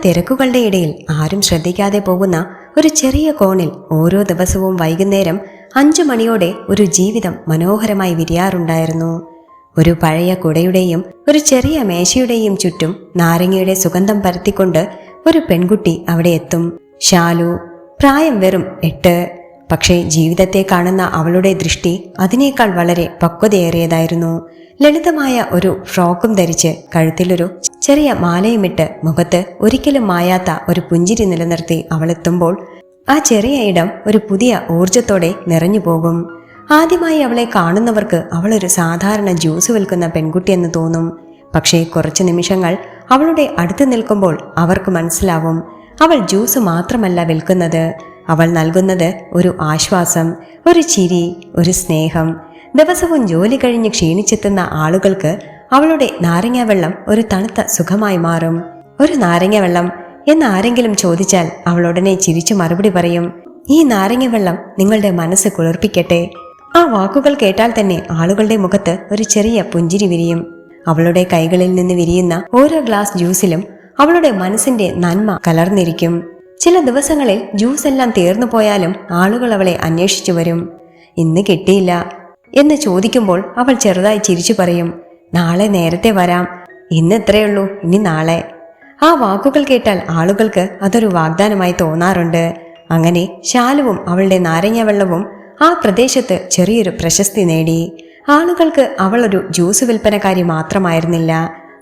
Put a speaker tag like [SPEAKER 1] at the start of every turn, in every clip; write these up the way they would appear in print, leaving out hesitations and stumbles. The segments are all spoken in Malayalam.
[SPEAKER 1] തിരക്കുകളുടെ ഇടയിൽ ആരും ശ്രദ്ധിക്കാതെ പോകുന്ന ഒരു ചെറിയ കോണിൽ ഓരോ ദിവസവും വൈകുന്നേരം 5 മണിയോടെ ഒരു ജീവിതം മനോഹരമായി വിരിയാറുണ്ടായിരുന്നു. ഒരു പഴയ കുടയുടെയും ഒരു ചെറിയ മേശയുടെയും ചുറ്റും നാരങ്ങയുടെ സുഗന്ധം പരത്തിക്കൊണ്ട് ഒരു പെൺകുട്ടി അവിടെ എത്തും. ശാലു. പ്രായം വെറും 8. പക്ഷേ ജീവിതത്തെ കാണുന്ന അവളുടെ ദൃഷ്ടി അതിനേക്കാൾ വളരെ പക്വതയേറിയതായിരുന്നു. ലളിതമായ ഒരു ഫ്രോക്കും ധരിച്ച് കഴുത്തിലൊരു ചെറിയ മാലയുമിട്ട് മുഖത്ത് ഒരിക്കലും മായാത്ത ഒരു പുഞ്ചിരി നിലനിർത്തി അവളെത്തുമ്പോൾ ആ ചെറിയ ഇടം ഒരു പുതിയ ഊർജത്തോടെ നിറഞ്ഞു പോകും. ആദ്യമായി അവളെ കാണുന്നവർക്ക് അവളൊരു സാധാരണ ജ്യൂസ് വിൽക്കുന്ന പെൺകുട്ടിയെന്ന് തോന്നും. പക്ഷേ കുറച്ച് നിമിഷങ്ങൾ അവളുടെ അടുത്ത് നിൽക്കുമ്പോൾ അവർക്ക് മനസ്സിലാവും, അവൾ ജ്യൂസ് മാത്രമല്ല വിൽക്കുന്നത്. അവൾ നൽകുന്നത് ഒരു ആശ്വാസം, ഒരു ചിരി, ഒരു സ്നേഹം. ദിവസവും ജോലി കഴിഞ്ഞ് ക്ഷീണിച്ചെത്തുന്ന ആളുകൾക്ക് അവളുടെ നാരങ്ങ വെള്ളം ഒരു തണുത്ത സുഖമായി മാറും. ഒരു നാരങ്ങ വെള്ളം എന്ന് ആരെങ്കിലും ചോദിച്ചാൽ അവൾ ഉടനെ ചിരിച്ചു മറുപടി പറയും, ഈ നാരങ്ങ വെള്ളം നിങ്ങളുടെ മനസ്സ് കുളിർപ്പിക്കട്ടെ. ആ വാക്കുകൾ കേട്ടാൽ തന്നെ ആളുകളുടെ മുഖത്ത് ഒരു ചെറിയ പുഞ്ചിരി വിരിയും. അവളുടെ കൈകളിൽ നിന്ന് വിരിയുന്ന ഓരോ ഗ്ലാസ് ജ്യൂസിലും അവളുടെ മനസ്സിന്റെ നന്മ കലർന്നിരിക്കും. ചില ദിവസങ്ങളിൽ ജ്യൂസ് എല്ലാം തീർന്നു പോയാലും ആളുകൾ അവളെ അന്വേഷിച്ചു വരും. ഇന്ന് കിട്ടിയില്ല എന്ന് ചോദിക്കുമ്പോൾ അവൾ ചെറുതായി ചിരിച്ചു പറയും, നാളെ നേരത്തെ വരാം, ഇന്ന് ഇത്രയുള്ളൂ, ഇനി നാളെ. ആ വാക്കുകൾ കേട്ടാൽ ആളുകൾക്ക് അതൊരു വാഗ്ദാനമായി തോന്നാറുണ്ട്. അങ്ങനെ ശാലുവും അവളുടെ നാരങ്ങ വെള്ളവും ആ പ്രദേശത്ത് ചെറിയൊരു പ്രശസ്തി നേടി. ആളുകൾക്ക് അവൾ ഒരു ജ്യൂസ് വിൽപ്പനക്കാരി മാത്രമായിരുന്നില്ല,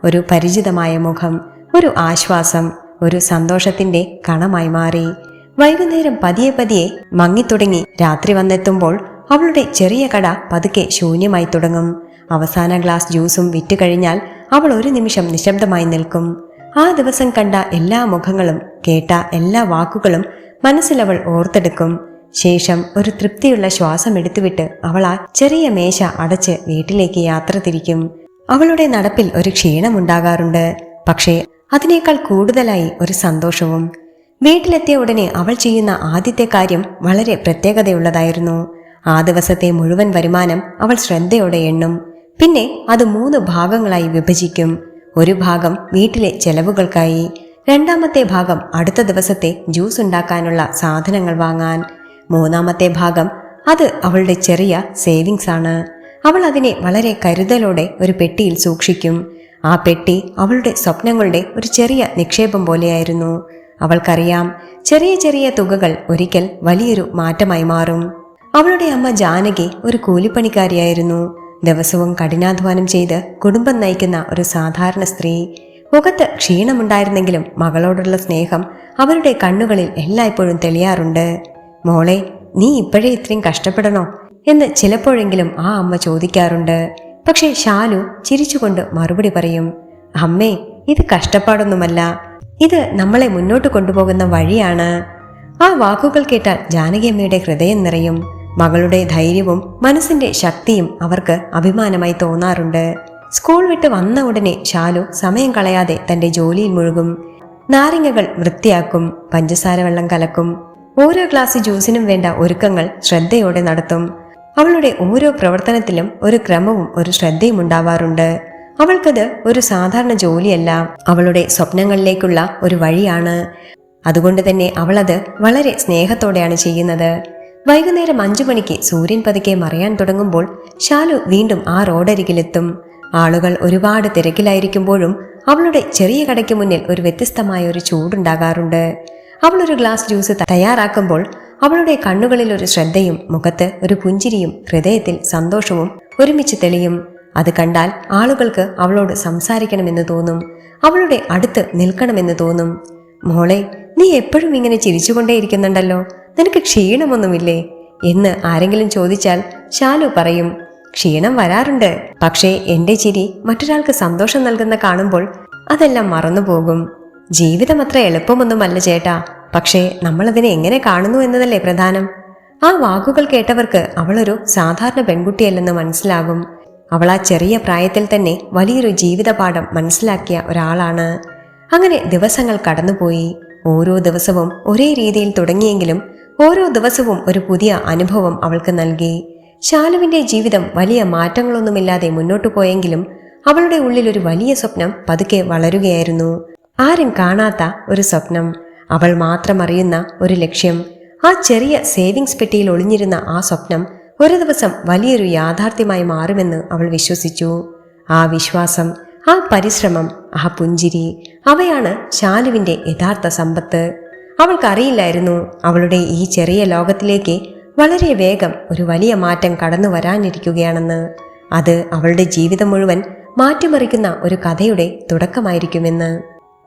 [SPEAKER 1] ഒരു പരിചിതമായ മുഖം, ഒരു ആശ്വാസം, ഒരു സന്തോഷത്തിന്റെ കണമായി മാറി. വൈകുന്നേരം പതിയെ പതിയെ മങ്ങിത്തുടങ്ങി രാത്രി വന്നെത്തുമ്പോൾ അവളുടെ ചെറിയ കട പതുക്കെ ശൂന്യമായി തുടങ്ങും. അവസാന ഗ്ലാസ് ജ്യൂസും വിറ്റ് കഴിഞ്ഞാൽ അവൾ ഒരു നിമിഷം നിശബ്ദമായി നിൽക്കും. ആ ദിവസം കണ്ട എല്ലാ മുഖങ്ങളും കേട്ട എല്ലാ വാക്കുകളും മനസ്സിലവൾ ഓർത്തെടുക്കും. ശേഷം ഒരു തൃപ്തിയുള്ള ശ്വാസം എടുത്തുവിട്ട് അവൾ ആ ചെറിയ മേശ അടച്ച് വീട്ടിലേക്ക് യാത്ര തിരിക്കും. അവളുടെ നടപ്പിൽ ഒരു ക്ഷീണമുണ്ടാകാറുണ്ട്, പക്ഷേ അതിനേക്കാൾ കൂടുതലായി ഒരു സന്തോഷവും. വീട്ടിലെത്തിയ ഉടനെ അവൾ ചെയ്യുന്ന ആദ്യത്തെ കാര്യം വളരെ പ്രത്യേകതയുള്ളതായിരുന്നു. ആ ദിവസത്തെ മുഴുവൻ വരുമാനം അവൾ ശ്രദ്ധയോടെ എണ്ണും. പിന്നെ അത് 3 ഭാഗങ്ങളായി വിഭജിക്കും. ഒരു ഭാഗം വീട്ടിലെ ചെലവുകൾക്കായി, രണ്ടാമത്തെ ഭാഗം അടുത്ത ദിവസത്തെ ജ്യൂസ് ഉണ്ടാക്കാനുള്ള സാധനങ്ങൾ വാങ്ങാൻ, മൂന്നാമത്തെ ഭാഗം അത് അവളുടെ ചെറിയ സേവിങ്സ് ആണ്. അവൾ അതിനെ വളരെ കരുതലോടെ ഒരു പെട്ടിയിൽ സൂക്ഷിക്കും. ആ പെട്ടി അവളുടെ സ്വപ്നങ്ങളുടെ ഒരു ചെറിയ നിക്ഷേപം പോലെയായിരുന്നു. അവൾക്കറിയാം, ചെറിയ ചെറിയ തുകകൾ ഒരിക്കൽ വലിയൊരു മാറ്റമായി മാറും. അവളുടെ അമ്മ ജാനകി ഒരു കൂലിപ്പണിക്കാരിയായിരുന്നു. ദിവസവും കഠിനാധ്വാനം ചെയ്ത് കുടുംബം നയിക്കുന്ന ഒരു സാധാരണ സ്ത്രീ. മുഖത്ത് ക്ഷീണമുണ്ടായിരുന്നെങ്കിലും മകളോടുള്ള സ്നേഹം അവരുടെ കണ്ണുകളിൽ എല്ലായ്പ്പോഴും തെളിയാറുണ്ട്. മോളെ, നീ ഇപ്പോഴേ ഇത്രയും കഷ്ടപ്പെടണോ എന്ന് ചിലപ്പോഴെങ്കിലും ആ അമ്മ ചോദിക്കാറുണ്ട്. പക്ഷേ ശാലു ചിരിച്ചുകൊണ്ട് മറുപടി പറയും, അമ്മേ, ഇത് കഷ്ടപ്പാടൊന്നുമല്ല, ഇത് നമ്മളെ മുന്നോട്ട് കൊണ്ടുപോകുന്ന വഴിയാണ്. ആ വാക്കുകൾ കേട്ടാൽ ജാനകിയമ്മയുടെ ഹൃദയം നിറയും. മകളുടെ ധൈര്യവും മനസ്സിന്റെ ശക്തിയും അവർക്ക് അഭിമാനമായി തോന്നാറുണ്ട്. സ്കൂൾ വിട്ട് വന്ന ഉടനെ ശാലു സമയം കളയാതെ തന്റെ ജോലിയിൽ മുഴുകും. നാരങ്ങകൾ വൃത്തിയാക്കും, പഞ്ചസാര വെള്ളം കലക്കും, ഓരോ ഗ്ലാസ് ജ്യൂസിനും വേണ്ട ഒരുക്കങ്ങൾ ശ്രദ്ധയോടെ നടത്തും. അവളുടെ ഓരോ പ്രവർത്തനത്തിലും ഒരു ക്രമവും ഒരു ശ്രദ്ധയും ഉണ്ടാവാറുണ്ട്. അവൾക്കത് ഒരു സാധാരണ ജോലിയല്ല, അവളുടെ സ്വപ്നങ്ങളിലേക്കുള്ള ഒരു വഴിയാണ്. അതുകൊണ്ട് തന്നെ അവളത് വളരെ സ്നേഹത്തോടെയാണ് ചെയ്യുന്നത്. വൈകുന്നേരം 5 മണിക്ക് സൂര്യൻ പതുക്കെ മറയാൻ തുടങ്ങുമ്പോൾ ശാലു വീണ്ടും ആ റോഡരികിലെത്തും. ആളുകൾ ഒരുപാട് തിരക്കിലായിരിക്കുമ്പോഴും അവളുടെ ചെറിയ കടയ്ക്ക് മുന്നിൽ ഒരു വ്യത്യസ്തമായ ഒരു ചൂടുണ്ടാകാറുണ്ട്. അവളൊരു ഗ്ലാസ് ജ്യൂസ് തയ്യാറാക്കുമ്പോൾ അവളുടെ കണ്ണുകളിൽ ഒരു ശ്രദ്ധയും മുഖത്ത് ഒരു പുഞ്ചിരിയും ഹൃദയത്തിൽ സന്തോഷവും ഒരുമിച്ച് തെളിയും. അത് കണ്ടാൽ ആളുകൾക്ക് അവളോട് സംസാരിക്കണമെന്ന് തോന്നും, അവളുടെ അടുത്ത് നിൽക്കണമെന്ന് തോന്നും. മോളെ, നീ എപ്പോഴും ഇങ്ങനെ ചിരിച്ചുകൊണ്ടേയിരിക്കുന്നുണ്ടല്ലോ, നിനക്ക് ക്ഷീണമൊന്നുമില്ലേ എന്ന് ആരെങ്കിലും ചോദിച്ചാൽ ശാലു പറയും, ക്ഷീണം വരാറുണ്ട്, പക്ഷേ എന്റെ ചിരി മറ്റൊരാൾക്ക് സന്തോഷം നൽകുന്ന കാണുമ്പോൾ അതെല്ലാം മറന്നുപോകും. ജീവിതം അത്ര എളുപ്പമൊന്നുമല്ല ചേട്ടാ, പക്ഷേ നമ്മളതിനെ എങ്ങനെ കാണുന്നു എന്നതല്ലേ പ്രധാനം. ആ വാക്കുകൾ കേട്ടവർക്ക് അവളൊരു സാധാരണ പെൺകുട്ടിയല്ലെന്ന് മനസ്സിലാകും. അവൾ ആ ചെറിയ പ്രായത്തിൽ തന്നെ വലിയൊരു ജീവിതപാഠം മനസ്സിലാക്കിയ ഒരാളാണ്. അങ്ങനെ ദിവസങ്ങൾ കടന്നുപോയി. ഓരോ ദിവസവും ഒരേ രീതിയിൽ തുടങ്ങിയെങ്കിലും ഓരോ ദിവസവും ഒരു പുതിയ അനുഭവം അവൾക്ക് നൽകി. ശാലുവിന്റെ ജീവിതം വലിയ മാറ്റങ്ങളൊന്നുമില്ലാതെ മുന്നോട്ടു പോയെങ്കിലും അവളുടെ ഉള്ളിൽ ഒരു വലിയ സ്വപ്നം പതുക്കെ വളരുകയായിരുന്നു. ആരും കാണാത്ത ഒരു സ്വപ്നം, അവൾ മാത്രം അറിയുന്ന ഒരു ലക്ഷ്യം. ആ ചെറിയ സേവിങ്സ് പെട്ടിയിൽ ഒളിഞ്ഞിരുന്ന ആ സ്വപ്നം ഒരു ദിവസം വലിയൊരു യാഥാർത്ഥ്യമായി മാറുമെന്ന് അവൾ വിശ്വസിച്ചു. ആ വിശ്വാസം, ആ പരിശ്രമം, ആ പുഞ്ചിരി, അവയാണ് ശാലുവിന്റെ യഥാർത്ഥ സമ്പത്ത്. അവൾക്കറിയില്ലായിരുന്നു അവളുടെ ഈ ചെറിയ ലോകത്തിലേക്ക് വളരെ വേഗം ഒരു വലിയ മാറ്റം കടന്നു വരാനിരിക്കുകയാണെന്ന്. അത് അവളുടെ ജീവിതം മുഴുവൻ മാറ്റിമറിക്കുന്ന ഒരു കഥയുടെ തുടക്കമായിരിക്കുമെന്ന്.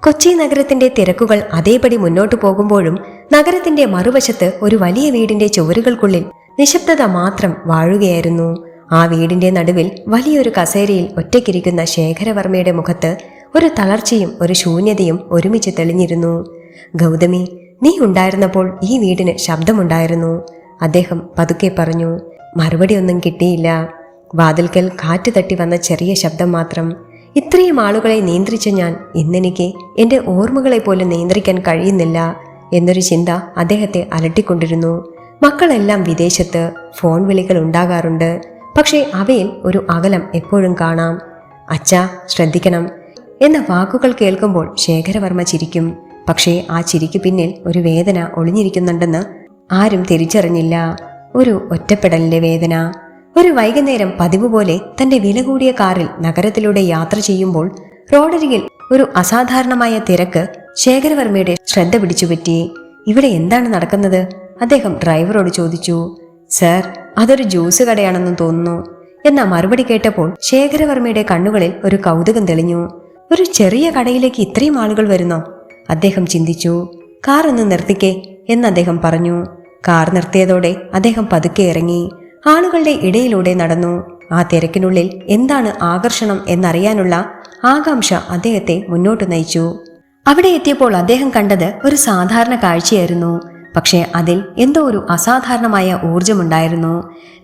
[SPEAKER 1] കൊച്ചി നഗരത്തിന്റെ തിരക്കുകൾ അതേപടി മുന്നോട്ടു പോകുമ്പോഴും നഗരത്തിന്റെ മറുവശത്ത് ഒരു വലിയ വീടിന്റെ ചുവരുകൾക്കുള്ളിൽ നിശബ്ദത മാത്രം വാഴുകയായിരുന്നു. ആ വീടിന്റെ നടുവിൽ വലിയൊരു കസേരയിൽ ഒറ്റയ്ക്കിരിക്കുന്ന ശേഖരവർമ്മയുടെ മുഖത്ത് ഒരു തളർച്ചയും ഒരു ശൂന്യതയും ഒരുമിച്ച് തെളിഞ്ഞിരുന്നു. ഗൗതമി, നീ ഉണ്ടായിരുന്നപ്പോൾ ഈ വീടിന് ശബ്ദമുണ്ടായിരുന്നു, അദ്ദേഹം പതുക്കെ പറഞ്ഞു. മറുപടിയൊന്നും കിട്ടിയില്ല. വാതിൽക്കൽ കാറ്റ് തട്ടി വന്ന ചെറിയ ശബ്ദം മാത്രം. ഇത്രയും ആളുകളെ നിയന്ത്രിച്ച ഞാൻ ഇന്നെനിക്ക് എൻ്റെ ഓർമ്മകളെ പോലും നിയന്ത്രിക്കാൻ കഴിയുന്നില്ല എന്നൊരു ചിന്ത അദ്ദേഹത്തെ അലട്ടിക്കൊണ്ടിരുന്നു. മക്കളെല്ലാം വിദേശത്ത്, ഫോൺ വിളികൾ ഉണ്ടാകാറുണ്ട്, പക്ഷേ അവയിൽ ഒരു അകലം എപ്പോഴും കാണാം. അച്ഛാ, ശ്രദ്ധിക്കണം എന്ന വാക്കുകൾ കേൾക്കുമ്പോൾ ശേഖരവർമ്മ ചിരിക്കും. പക്ഷേ ആ ചിരിക്ക് പിന്നിൽ ഒരു വേദന ഒളിഞ്ഞിരിക്കുന്നുണ്ടെന്ന് ആരും തിരിച്ചറിഞ്ഞില്ല. ഒരു ഒറ്റപ്പെടലിന്റെ വേദന. ഒരു വൈകുന്നേരം പതിവ് പോലെ തന്റെ വില കൂടിയ കാറിൽ നഗരത്തിലൂടെ യാത്ര ചെയ്യുമ്പോൾ റോഡരികിൽ ഒരു അസാധാരണമായ തിരക്ക് ശേഖരവർമ്മയുടെ ശ്രദ്ധ പിടിച്ചുപറ്റി. ഇവിടെ എന്താണ് നടക്കുന്നത്? അദ്ദേഹം ഡ്രൈവറോട് ചോദിച്ചു. സർ, അതൊരു ജ്യൂസ് കടയാണെന്ന് തോന്നുന്നു എന്ന മറുപടി കേട്ടപ്പോൾ ശേഖരവർമ്മയുടെ കണ്ണുകളിൽ ഒരു കൗതുകം തെളിഞ്ഞു. ഒരു ചെറിയ കടയിലേക്ക് ഇത്രയും ആളുകൾ വരുന്നോ? അദ്ദേഹം ചിന്തിച്ചു. കാർ ഒന്ന് നിർത്തിക്കേ എന്ന് അദ്ദേഹം പറഞ്ഞു. കാർ നിർത്തിയതോടെ അദ്ദേഹം പതുക്കെ ഇറങ്ങി ആളുകളുടെ ഇടയിലൂടെ നടന്നു. ആ തിരക്കിനുള്ളിൽ എന്താണ് ആകർഷണം എന്നറിയാനുള്ള ആകാംക്ഷ അദ്ദേഹത്തെ മുന്നോട്ട് നയിച്ചു. അവിടെ എത്തിയപ്പോൾ അദ്ദേഹം കണ്ടത് ഒരു സാധാരണ കാഴ്ചയായിരുന്നു. പക്ഷേ അതിൽ എന്തോ ഒരു അസാധാരണമായ ഊർജമുണ്ടായിരുന്നു.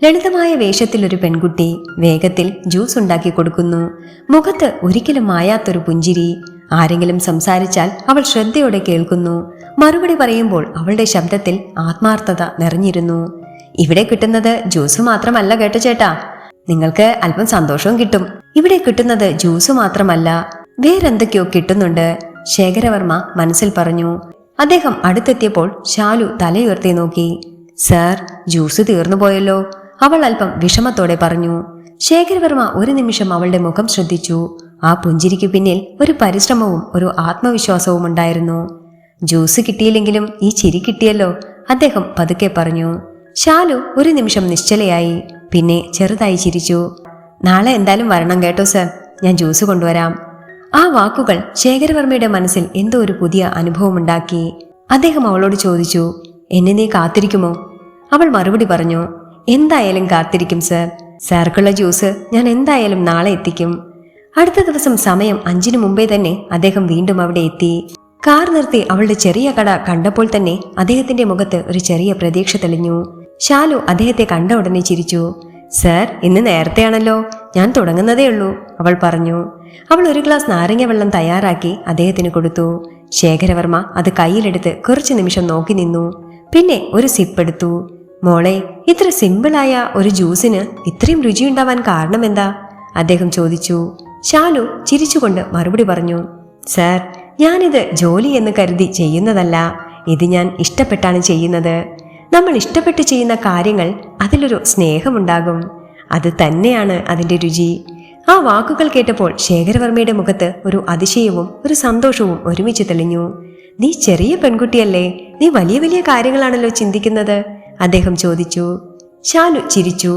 [SPEAKER 1] ലളിതമായ വേഷത്തിൽ ഒരു പെൺകുട്ടി വേഗത്തിൽ ജ്യൂസ് ഉണ്ടാക്കി കൊടുക്കുന്നു. മുഖത്ത് ഒരിക്കലും മായാത്തൊരു പുഞ്ചിരി. ആരെങ്കിലും സംസാരിച്ചാൽ അവൾ ശ്രദ്ധയോടെ കേൾക്കുന്നു. മറുപടി പറയുമ്പോൾ അവളുടെ ശബ്ദത്തിൽ ആത്മാർത്ഥത നിറഞ്ഞിരുന്നു. ഇവിടെ കിട്ടുന്നത് ജ്യൂസ് മാത്രമല്ല കേട്ടോ ചേട്ടാ, നിങ്ങൾക്ക് അല്പം സന്തോഷവും കിട്ടും. ഇവിടെ കിട്ടുന്നത് ജ്യൂസ് മാത്രമല്ല, വേറെന്തൊക്കെയോ കിട്ടുന്നുണ്ട്, ശേഖരവർമ്മ മനസ്സിൽ പറഞ്ഞു. അദ്ദേഹം അടുത്തെത്തിയപ്പോൾ ശാലു തലയുയർത്തി നോക്കി. സർ, ജ്യൂസ് തീർന്നു പോയല്ലോ, അവൾ അല്പം വിഷമത്തോടെ പറഞ്ഞു. ശേഖരവർമ്മ ഒരു നിമിഷം അവളുടെ മുഖം ശ്രദ്ധിച്ചു. ആ പുഞ്ചിരിക്ക് പിന്നിൽ ഒരു പരിശ്രമവും ഒരു ആത്മവിശ്വാസവും ഉണ്ടായിരുന്നു. ജ്യൂസ് കിട്ടിയില്ലെങ്കിലും ഈ ചിരി കിട്ടിയല്ലോ, അദ്ദേഹം പതുക്കെ പറഞ്ഞു. ശാലു ഒരു നിമിഷം നിശ്ചലയായി. പിന്നെ ചെറുതായി ചിരിച്ചു. നാളെ എന്തായാലും വരണം കേട്ടോ സർ, ഞാൻ ജ്യൂസ് കൊണ്ടുവരാം. ആ വാക്കുകൾ ശേഖരവർമ്മയുടെ മനസ്സിൽ എന്തോ ഒരു പുതിയ അനുഭവമുണ്ടാക്കി. അദ്ദേഹം അവളോട് ചോദിച്ചു, എന്നെ നീ കാത്തിരിക്കുമോ? അവൾ മറുപടി പറഞ്ഞു, എന്തായാലും കാത്തിരിക്കും സർ. സാർക്കുള്ള ജ്യൂസ് ഞാൻ എന്തായാലും നാളെ എത്തിക്കും. അടുത്ത ദിവസം സമയം 5 മുമ്പേ തന്നെ അദ്ദേഹം വീണ്ടും അവിടെ എത്തി. കാർ നിർത്തി അവളുടെ ചെറിയ കട കണ്ടപ്പോൾ തന്നെ അദ്ദേഹത്തിന്റെ മുഖത്ത് ഒരു ചെറിയ പ്രതീക്ഷ തെളിഞ്ഞു. ശാലു അദ്ദേഹത്തെ കണ്ട ഉടനെ ചിരിച്ചു. സർ, ഇന്ന് നേരത്തെയാണല്ലോ, ഞാൻ തുടങ്ങുന്നതേ ഉള്ളൂ, അവൾ പറഞ്ഞു. അവൾ ഒരു ഗ്ലാസ് നാരങ്ങ വെള്ളം തയ്യാറാക്കി അദ്ദേഹത്തിന് കൊടുത്തു. ശേഖരവർമ്മ അത് കയ്യിലെടുത്ത് കുറച്ചു നിമിഷം നോക്കി നിന്നു. പിന്നെ ഒരു സിപ്പ് എടുത്തു. മോളെ, ഇത്ര സിമ്പിളായ ഒരു ജ്യൂസിന് ഇത്രയും രുചിയുണ്ടാവാൻ കാരണമെന്താ? അദ്ദേഹം ചോദിച്ചു. ശാലു ചിരിച്ചുകൊണ്ട് മറുപടി പറഞ്ഞു. സർ, ഞാനിത് ജോലി എന്ന് കരുതി ചെയ്യുന്നതല്ല, ഇത് ഞാൻ ഇഷ്ടപ്പെട്ടാണ് ചെയ്യുന്നത്. നമ്മൾ ഇഷ്ടപ്പെട്ട് ചെയ്യുന്ന കാര്യങ്ങൾ അതിലൊരു സ്നേഹമുണ്ടാകും, അത് തന്നെയാണ് അതിൻ്റെ രുചി. ആ വാക്കുകൾ കേട്ടപ്പോൾ ശേഖരവർമ്മയുടെ മുഖത്ത് ഒരു അതിശയവും ഒരു സന്തോഷവും ഒരുമിച്ച് തെളിഞ്ഞു. നീ ചെറിയ പെൺകുട്ടിയല്ലേ, നീ വലിയ വലിയ കാര്യങ്ങളാണല്ലോ ചിന്തിക്കുന്നത്, അദ്ദേഹം ചോദിച്ചു. ശാലു ചിരിച്ചു.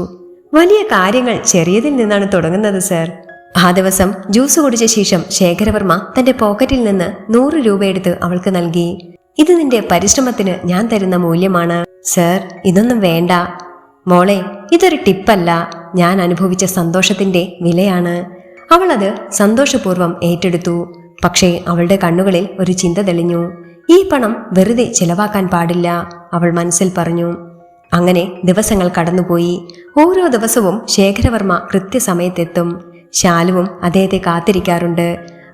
[SPEAKER 1] വലിയ കാര്യങ്ങൾ ചെറിയതിൽ നിന്നാണ് തുടങ്ങുന്നത് സർ. ആ ദിവസം ജ്യൂസ് കുടിച്ച ശേഷം ശേഖരവർമ്മ തന്റെ പോക്കറ്റിൽ നിന്ന് 100 രൂപ എടുത്ത് അവൾക്ക് നൽകി. ഇത് നിന്റെ പരിശ്രമത്തിന് ഞാൻ തരുന്ന മൂല്യമാണ് സർ, ഇതൊന്നും വേണ്ട. മോളെ, ഇതൊരു ടിപ്പല്ല, ഞാൻ അനുഭവിച്ച സന്തോഷത്തിന്റെ വിലയാണ്. അവൾ അത് സന്തോഷപൂർവ്വം ഏറ്റെടുത്തു. പക്ഷേ അവളുടെ കണ്ണുകളിൽ ഒരു ചിന്ത തെളിഞ്ഞു. ഈ പണം വെറുതെ ചെലവാക്കാൻ പാടില്ല, അവൾ മനസ്സിൽ പറഞ്ഞു. അങ്ങനെ ദിവസങ്ങൾ കടന്നുപോയി. ഓരോ ദിവസവും ശേഖരവർമ്മ കൃത്യസമയത്തെത്തും. ശാലുവും അദ്ദേഹത്തെ കാത്തിരിക്കാറുണ്ട്.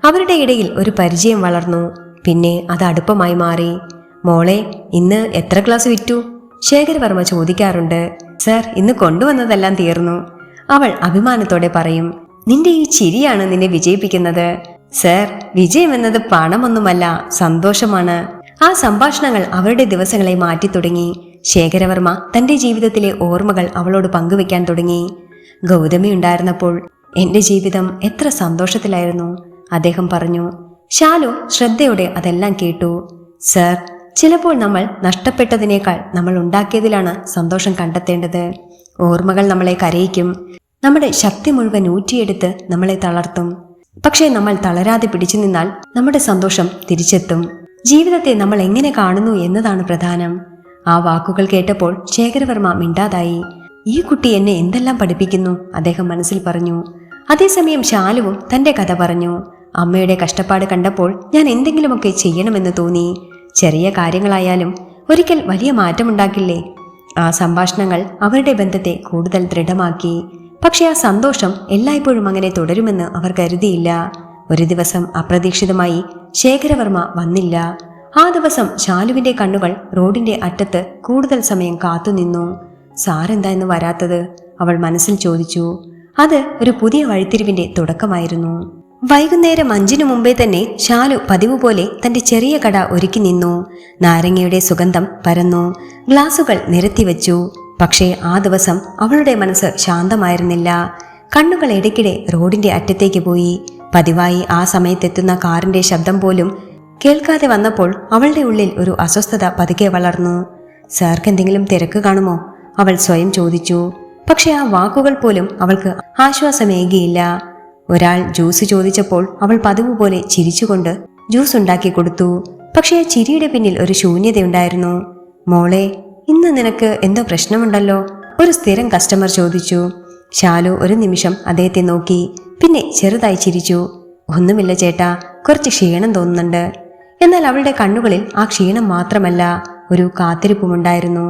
[SPEAKER 1] അവരുടെ ഇടയിൽ ഒരു പരിചയം വളർന്നു. പിന്നെ അത് അടുപ്പമായി മാറി. മോളെ, ഇന്ന് എത്ര ഗ്ലാസ് വിറ്റു? ശേഖരവർമ്മ ചോദിക്കാറുണ്ട്. സർ, ഇന്ന് കൊണ്ടുവന്നതെല്ലാം തീർന്നു, അവൾ അഭിമാനത്തോടെ പറയും. നിന്റെ ഈ ചിരിയാണ് നിന്നെ വിജയിപ്പിക്കുന്നത്. സർ, വിജയം എന്നത് പണമൊന്നുമല്ല, സന്തോഷമാണ്. ആ സംഭാഷണങ്ങൾ അവരുടെ ദിവസങ്ങളെ മാറ്റി തുടങ്ങി. ശേഖരവർമ്മ തന്റെ ജീവിതത്തിലെ ഓർമ്മകൾ അവളോട് പങ്കുവെക്കാൻ തുടങ്ങി. ഗൗതമി ഉണ്ടായിരുന്നപ്പോൾ എന്റെ ജീവിതം എത്ര സന്തോഷത്തിലായിരുന്നു, അദ്ദേഹം പറഞ്ഞു. ശാലു ശ്രദ്ധയോടെ അതെല്ലാം കേട്ടു. സർ, ചിലപ്പോൾ നമ്മൾ നഷ്ടപ്പെട്ടതിനേക്കാൾ നമ്മൾ ഉണ്ടാക്കിയതിലാണ് സന്തോഷം കണ്ടെത്തേണ്ടത്. ഓർമ്മകൾ നമ്മളെ കരയിക്കും, നമ്മുടെ ശക്തി മുഴുവൻ ഊറ്റിയെടുത്ത് നമ്മളെ തളർത്തും. പക്ഷേ നമ്മൾ തളരാതെ പിടിച്ചു നിന്നാൽ നമ്മുടെ സന്തോഷം തിരിച്ചെത്തും. ജീവിതത്തെ നമ്മൾ എങ്ങനെ കാണുന്നു എന്നതാണ് പ്രധാനം. ആ വാക്കുകൾ കേട്ടപ്പോൾ ശേഖരവർമ്മ മിണ്ടാതായി. ഈ കുട്ടി എന്നെ എന്തെല്ലാം പഠിപ്പിക്കുന്നു, അദ്ദേഹം മനസ്സിൽ പറഞ്ഞു. അതേസമയം ശാലുവും തന്റെ കഥ പറഞ്ഞു. അമ്മയുടെ കഷ്ടപ്പാട് കണ്ടപ്പോൾ ഞാൻ എന്തെങ്കിലുമൊക്കെ ചെയ്യണമെന്ന് തോന്നി. ചെറിയ കാര്യങ്ങളായാലും ഒരിക്കൽ വലിയ മാറ്റമുണ്ടാക്കില്ലേ. ആ സംഭാഷണങ്ങൾ അവരുടെ ബന്ധത്തെ കൂടുതൽ ദൃഢമാക്കി. പക്ഷെ ആ സന്തോഷം എല്ലായ്പ്പോഴും അങ്ങനെ തുടരുമെന്ന് അവർ കരുതിയില്ല. ഒരു ദിവസം അപ്രതീക്ഷിതമായി ശേഖരവർമ്മ വന്നില്ല. ആ ദിവസം ശാലുവിന്റെ കണ്ണുകൾ റോഡിന്റെ അറ്റത്ത് കൂടുതൽ സമയം കാത്തുനിന്നു. സാരെന്താ ഇന്ന് വരാത്തത്, അവൾ മനസ്സിൽ ചോദിച്ചു. അത് ഒരു പുതിയ വഴിത്തിരിവിന്റെ തുടക്കമായിരുന്നു. വൈകുന്നേരം 5 മുമ്പേ തന്നെ ശാലു പതിവ് പോലെ തന്റെ ചെറിയ കട ഒരുക്കി നിന്നു. നാരങ്ങയുടെ സുഗന്ധം പരന്നു. ഗ്ലാസുകൾ നിരത്തിവെച്ചു. പക്ഷേ ആ ദിവസം അവളുടെ മനസ്സ് ശാന്തമായിരുന്നില്ല. കണ്ണുകൾ ഇടയ്ക്കിടെ റോഡിന്റെ അറ്റത്തേക്ക് പോയി. പതിവായി ആ സമയത്തെത്തുന്ന കാറിന്റെ ശബ്ദം പോലും കേൾക്കാതെ വന്നപ്പോൾ അവളുടെ ഉള്ളിൽ ഒരു അസ്വസ്ഥത പതുക്കെ വളർന്നു. സാർക്ക് എന്തെങ്കിലും തിരക്ക് കാണുമോ, അവൾ സ്വയം ചോദിച്ചു. പക്ഷെ ആ വാക്കുകൾ പോലും അവൾക്ക് ആശ്വാസമേകിയില്ല. ഒരാൾ ജ്യൂസ് ചോദിച്ചപ്പോൾ അവൾ പതിവ് പോലെ ചിരിച്ചുകൊണ്ട് ജ്യൂസ് ഉണ്ടാക്കി കൊടുത്തു. പക്ഷേ ആ ചിരിയുടെ പിന്നിൽ ഒരു ശൂന്യതയുണ്ടായിരുന്നു. മോളെ, ഇന്ന് നിനക്ക് എന്തോ പ്രശ്നമുണ്ടല്ലോ, ഒരു സ്ഥിരം കസ്റ്റമർ ചോദിച്ചു. ശാലു ഒരു നിമിഷം അദ്ദേഹത്തെ നോക്കി, പിന്നെ ചെറുതായി ചിരിച്ചു. ഒന്നുമില്ല ചേട്ടാ, കുറച്ച് ക്ഷീണം തോന്നുന്നുണ്ട്. എന്നാൽ അവളുടെ കണ്ണുകളിൽ ആ ക്ഷീണം മാത്രമല്ല, ഒരു കാത്തിരിപ്പുമുണ്ടായിരുന്നു.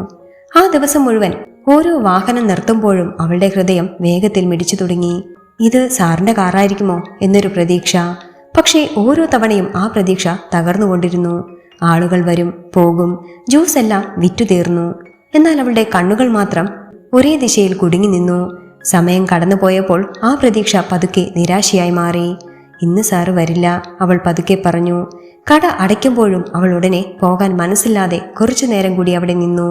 [SPEAKER 1] ആ ദിവസം മുഴുവൻ ഓരോ വാഹനം നിർത്തുമ്പോഴും അവളുടെ ഹൃദയം വേഗത്തിൽ മിടിച്ചു തുടങ്ങി. ഇത് സാറിന്റെ കാറായിരിക്കുമോ എന്നൊരു പ്രതീക്ഷ. പക്ഷേ ഓരോ തവണയും ആ പ്രതീക്ഷ തകർന്നുകൊണ്ടിരുന്നു. ആളുകൾ വരും പോകും, ജ്യൂസ് എല്ലാം വിറ്റുതീർന്നു. എന്നാൽ അവളുടെ കണ്ണുകൾ മാത്രം ഒരേ ദിശയിൽ കുടുങ്ങി നിന്നു. സമയം കടന്നുപോയപ്പോൾ ആ പ്രതീക്ഷ പതുക്കെ നിരാശയായി മാറി. ഇന്ന് സാറ് വരില്ല, അവൾ പതുക്കെ പറഞ്ഞു. കട അടയ്ക്കുമ്പോഴും അവൾ ഉടനെ പോകാൻ മനസ്സില്ലാതെ കുറച്ചു നേരം കൂടി അവിടെ നിന്നു.